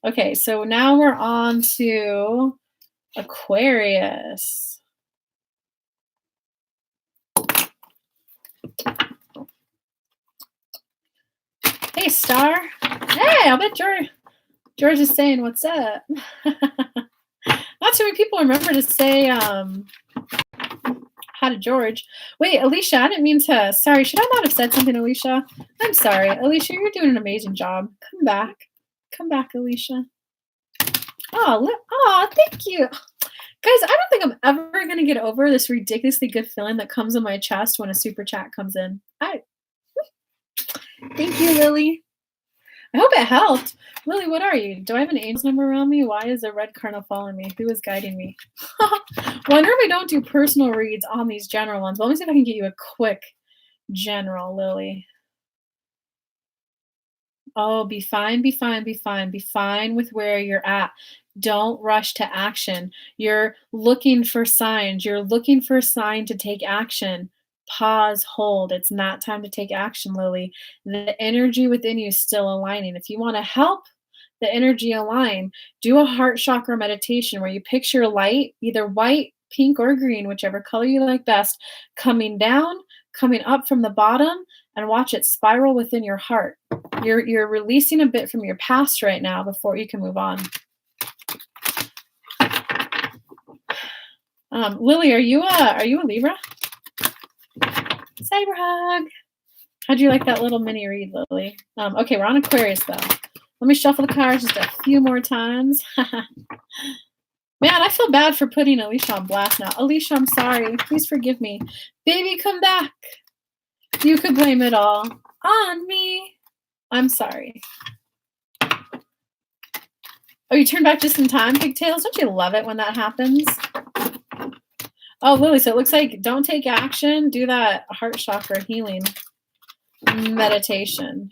Okay, so now we're on to Aquarius. Hey, Star. Hey, I'll bet George is saying, what's up? Not too many people remember to say hi to George. Wait, Alicia, I didn't mean to. Sorry, should I not have said something, Alicia? I'm sorry. Alicia, you're doing an amazing job. Come back. Come back, Alicia. Oh, thank you. Guys, I don't think I'm ever going to get over this ridiculously good feeling that comes in my chest when a super chat comes in. Thank you, Lily. I hope it helped. Lily, what are you? Do I have an angel's number around me? Why is a red cardinal following me? Who is guiding me? Wonder if I don't do personal reads on these general ones. Well, let me see if I can get you a quick general, Lily. Oh, be fine, be fine, be fine. Be fine with where you're at. Don't rush to action. You're looking for signs. You're looking for a sign to take action. Pause, hold. It's not time to take action, Lily. The energy within you is still aligning. If you want to help the energy align, do a heart chakra meditation where you picture light, either white, pink, or green, whichever color you like best, coming down, coming up from the bottom, and watch it spiral within your heart. You're releasing a bit from your past right now before you can move on. Lily, are you a Libra? Cyber hug. How'd you like that little mini read, Lily? Okay, we're on Aquarius though. Let me shuffle the cards just a few more times. Man, I feel bad for putting Alicia on blast now. Alicia, I'm sorry. Please forgive me. Baby, come back. You could blame it all on me. I'm sorry. Oh, you turned back just in time, Pigtails? Don't you love it when that happens? Oh, Lily, so it looks like don't take action. Do that heart chakra healing meditation.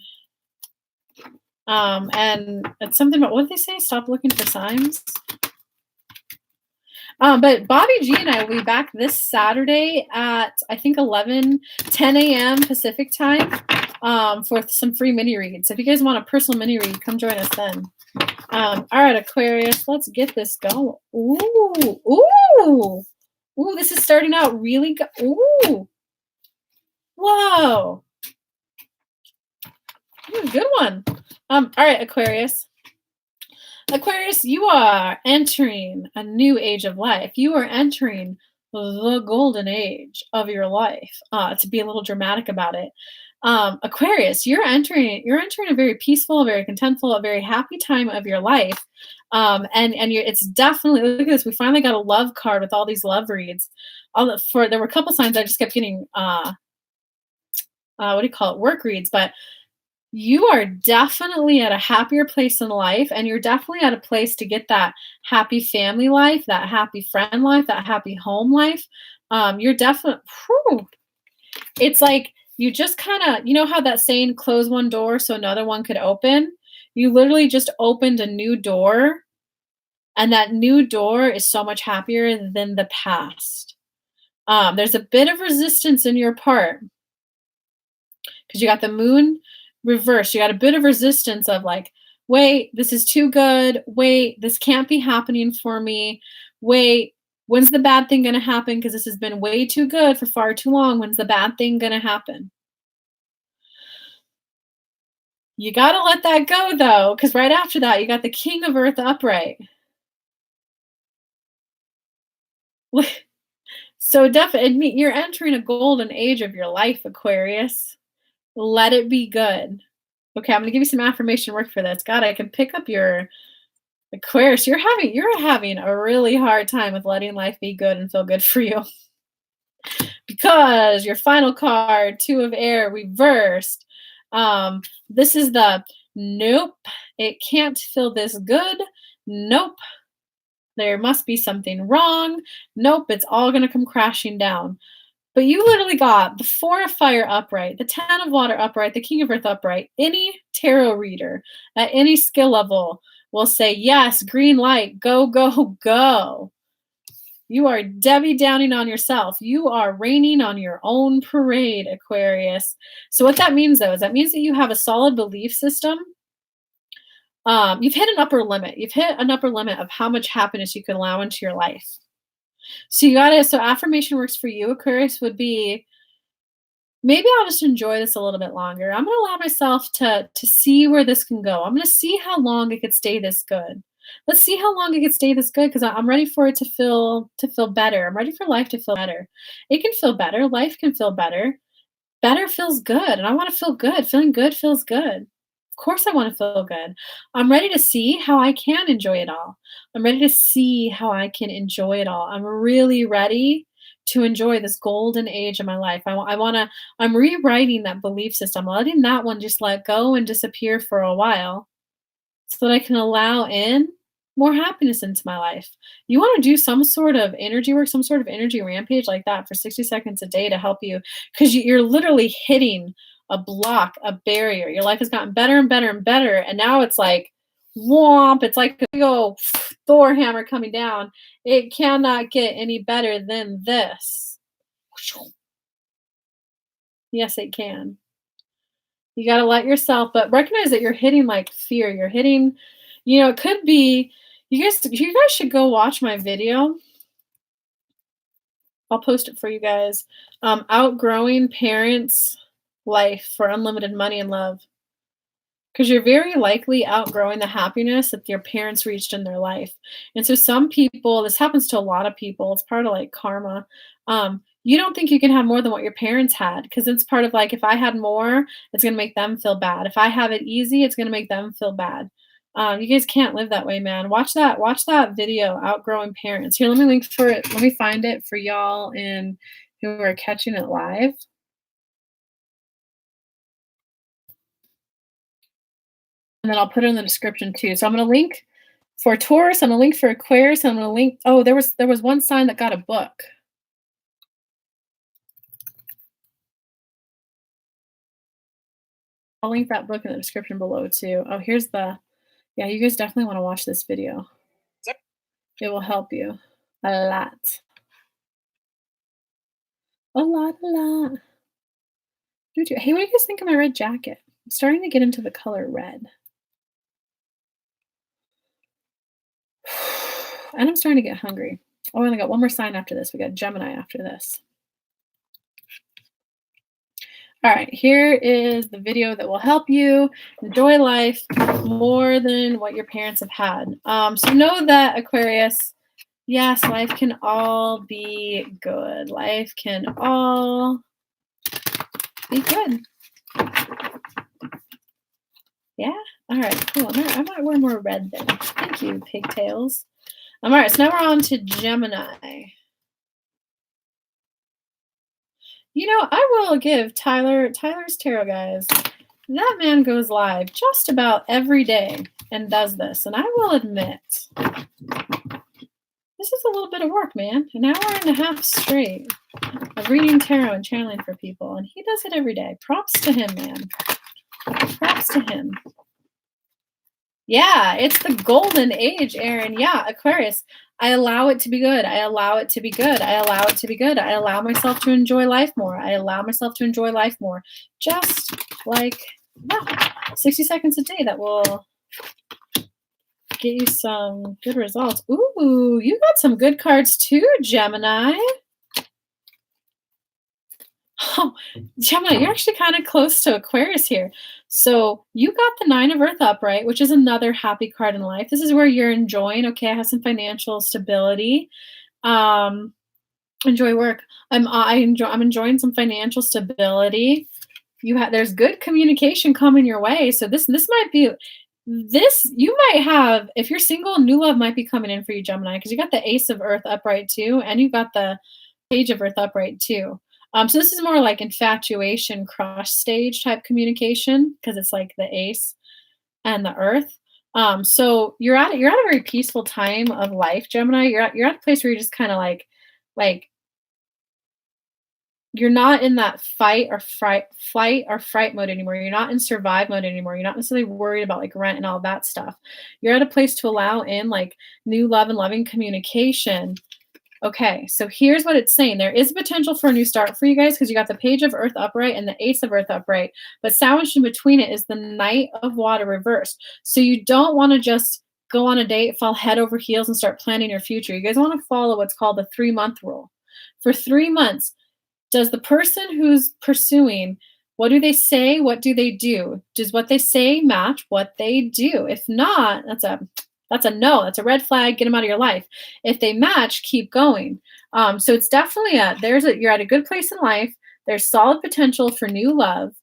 And it's something about, what did they say? Stop looking for signs. But Bobby G and I will be back this Saturday at, I think, 10 a.m. Pacific time for some free mini reads. So if you guys want a personal mini read, come join us then. All right, Aquarius, let's get this going. Ooh, this is starting out really good. Ooh. Whoa. Ooh, good one. All right, Aquarius. Aquarius, you are entering a new age of life. You are entering the golden age of your life, to be a little dramatic about it. Aquarius, you're entering a very peaceful, very contentful, a very happy time of your life. And it's definitely, look at this. We finally got a love card with all these love reads. There were a couple signs I just kept getting what do you call it, work reads, but you are definitely at a happier place in life, and you're definitely at a place to get that happy family life, that happy friend life, that happy home life. You're definitely, it's like you just kind of, you know how that saying, close one door so another one could open? You literally just opened a new door, and that new door is so much happier than the past. There's a bit of resistance in your part because you got the moon reversed. You got a bit of resistance of like, wait, this is too good. Wait, this can't be happening for me. Wait, when's the bad thing going to happen? Because this has been way too good for far too long. When's the bad thing going to happen? You got to let that go, though, because right after that, you got the King of Earth upright. So definitely, you're entering a golden age of your life, Aquarius. Let it be good. Okay, I'm going to give you some affirmation work for this. God, I can pick up your Aquarius. You're having a really hard time with letting life be good and feel good for you. Because your final card, Two of Air, reversed. This is the nope, it can't feel this good. Nope, there must be something wrong. Nope, it's all going to come crashing down. But you literally got the Four of Fire upright, the Ten of Water upright, the King of Earth upright. Any tarot reader at any skill level will say, yes, green light, go, go, go. You are Debbie Downing on yourself. You are raining on your own parade, Aquarius. So what that means, though, is that means that you have a solid belief system. You've hit an upper limit. You've hit an upper limit of how much happiness you can allow into your life. So so affirmation works for you, Aquarius, would be, maybe I'll just enjoy this a little bit longer. I'm going to allow myself to see where this can go. I'm going to see how long it could stay this good. Let's see how long it could stay this good, because I'm ready for it to feel better. I'm ready for life to feel better. It can feel better. Life can feel better. Better feels good, and I want to feel good. Feeling good feels good. Of course I want to feel good. I'm ready to see how I can enjoy it all. I'm ready to see how I can enjoy it all. I'm really ready to enjoy this golden age of my life. I'm rewriting that belief system, letting that one just let go and disappear for a while so that I can allow in more happiness into my life. You want to do some sort of energy work, some sort of energy rampage like that for 60 seconds a day to help you, because you're literally hitting a block, a barrier. Your life has gotten better and better and better, and now it's like whomp. It's like a big old Thor hammer coming down. It cannot get any better than this. Yes, it can. You got to let yourself, but recognize that you're hitting like fear. You're hitting, it could be, you guys should go watch my video. I'll post it for you guys. Outgrowing parents' life for unlimited money and love. Because you're very likely outgrowing the happiness that your parents reached in their life. And so some people, this happens to a lot of people, it's part of like karma. You don't think you can have more than what your parents had, because it's part of like, if I had more, it's going to make them feel bad. If I have it easy, it's going to make them feel bad. You guys can't live that way, man. Watch that video, Outgrowing Parents. Here, let me link for it. Let me find it for y'all and who are catching it live. And then I'll put it in the description too. So I'm going to link for Taurus. I'm going to link for Aquarius. I'm going to link. Oh, there was one sign that got a book. I'll link that book in the description below too. Oh, here's yeah, you guys definitely want to watch this video. It will help you a lot. A lot. Hey, what do you guys think of my red jacket? I'm starting to get into the color red. And I'm starting to get hungry. Oh, and I got one more sign after this. We got Gemini after this. All right, here is the video that will help you enjoy life more than what your parents have had. So know that, Aquarius, Yes, life can all be good. Life can all be good. Yeah? All right, cool. I might wear more red then. Thank you, pigtails. All right, so now we're on to Gemini. You know, I will give Tyler's tarot, guys. That man goes live just about every day and does this. And I will admit, this is a little bit of work, man. An hour and a half straight of reading tarot and channeling for people. And he does it every day. Props to him, man. Props to him. Yeah, it's the golden age, Aaron. Yeah, Aquarius. I allow it to be good. I allow it to be good. I allow it to be good. I allow myself to enjoy life more. I allow myself to enjoy life more. Just like that. 60 seconds a day that will get you some good results. Ooh, you got some good cards too, Gemini. Oh, Gemini, you're actually kind of close to Aquarius here. So you got the Nine of Earth upright, which is another happy card in life. This is where you're enjoying, okay, I have some financial stability. Enjoy work. I'm enjoying some financial stability. There's good communication coming your way. So this might be you might have, if you're single, new love might be coming in for you, Gemini, because you got the Ace of Earth upright too, and you got the Page of Earth upright too. So this is more like infatuation, crush stage type communication because it's like the Ace and the Earth. So you're at a very peaceful time of life, Gemini. You're at a place where you're just kind of like you're not in that flight or fright mode anymore. You're not in survive mode anymore. You're not necessarily worried about like rent and all that stuff. You're at a place to allow in like new love and loving communication. Okay, so here's what it's saying. There is potential for a new start for you guys because you got the Page of Earth upright and the Ace of Earth upright. But sandwiched in between it is the Knight of Water reversed. So you don't want to just go on a date, fall head over heels, and start planning your future. You guys want to follow what's called the 3-month rule. For 3 months, does the person who's pursuing, what do they say? What do they do? Does what they say match what they do? If not, that's a no. That's a red flag. Get them out of your life. If they match, keep going. So it's definitely you're at a good place in life. There's solid potential for new love.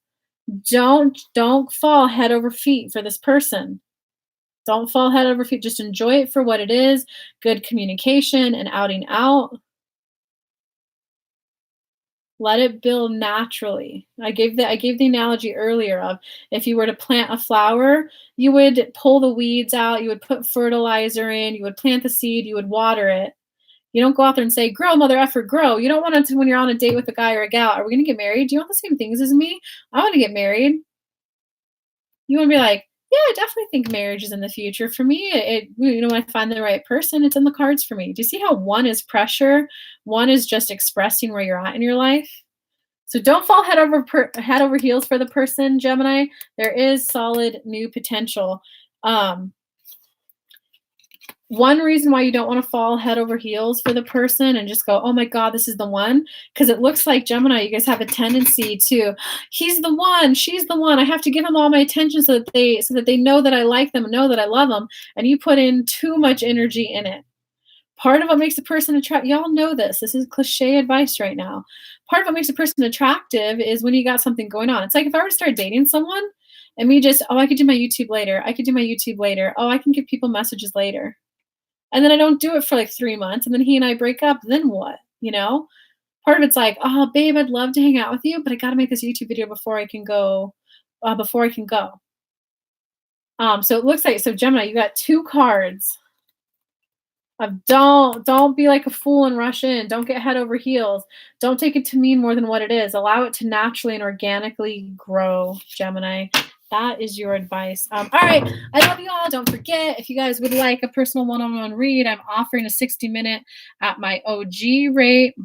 Don't fall head over feet for this person. Don't fall head over feet. Just enjoy it for what it is. Good communication and outing out. Let it build naturally. I gave the analogy earlier of if you were to plant a flower, you would pull the weeds out, you would put fertilizer in, you would plant the seed, you would water it. You don't go out there and say, grow, mother effer, grow. You don't want to, when you're on a date with a guy or a gal, are we going to get married? Do you want the same things as me? I want to get married. You want to be like, yeah, I definitely think marriage is in the future. For me, when I find the right person, it's in the cards for me. Do you see how one is pressure? One is just expressing where you're at in your life. So don't fall head over heels for the person, Gemini. There is solid new potential. One reason why you don't want to fall head over heels for the person and just go, oh my God, this is the one. Because it looks like Gemini, you guys have a tendency to, he's the one, she's the one. I have to give them all my attention so that they know that I like them and know that I love them. And you put in too much energy in it. Part of what makes a person attractive, y'all know this. This is cliche advice right now. Part of what makes a person attractive is when you got something going on. It's like if I were to start dating someone and me just, oh, I could do my YouTube later. I could do my YouTube later. Oh, I can give people messages later. And then I don't do it for like 3 months. And then he and I break up. Then what? Part of it's like, oh, babe, I'd love to hang out with you, but I got to make this YouTube video before I can go. So it looks like, so Gemini, you got 2 cards. Don't be like a fool and rush in. Don't get head over heels. Don't take it to mean more than what it is. Allow it to naturally and organically grow, Gemini. That is your advice. All right. I love you all. Don't forget, if you guys would like a personal one-on-one read, I'm offering a 60-minute at my OG rate.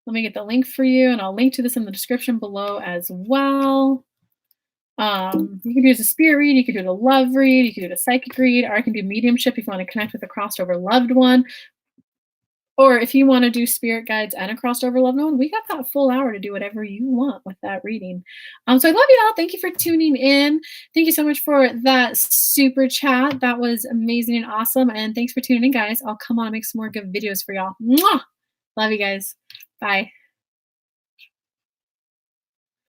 Let me get the link for you, and I'll link to this in the description below as well. You can do it as a spirit read, you can do it a love read, you can do it a psychic read, or I can do mediumship if you want to connect with a crossover loved one. Or if you want to do spirit guides and a crossed over love known, we got that full hour to do whatever you want with that reading. So I love you all. Thank you for tuning in. Thank you so much for that super chat. That was amazing and awesome. And thanks for tuning in, guys. I'll come on and make some more good videos for y'all. Mwah! Love you guys. Bye.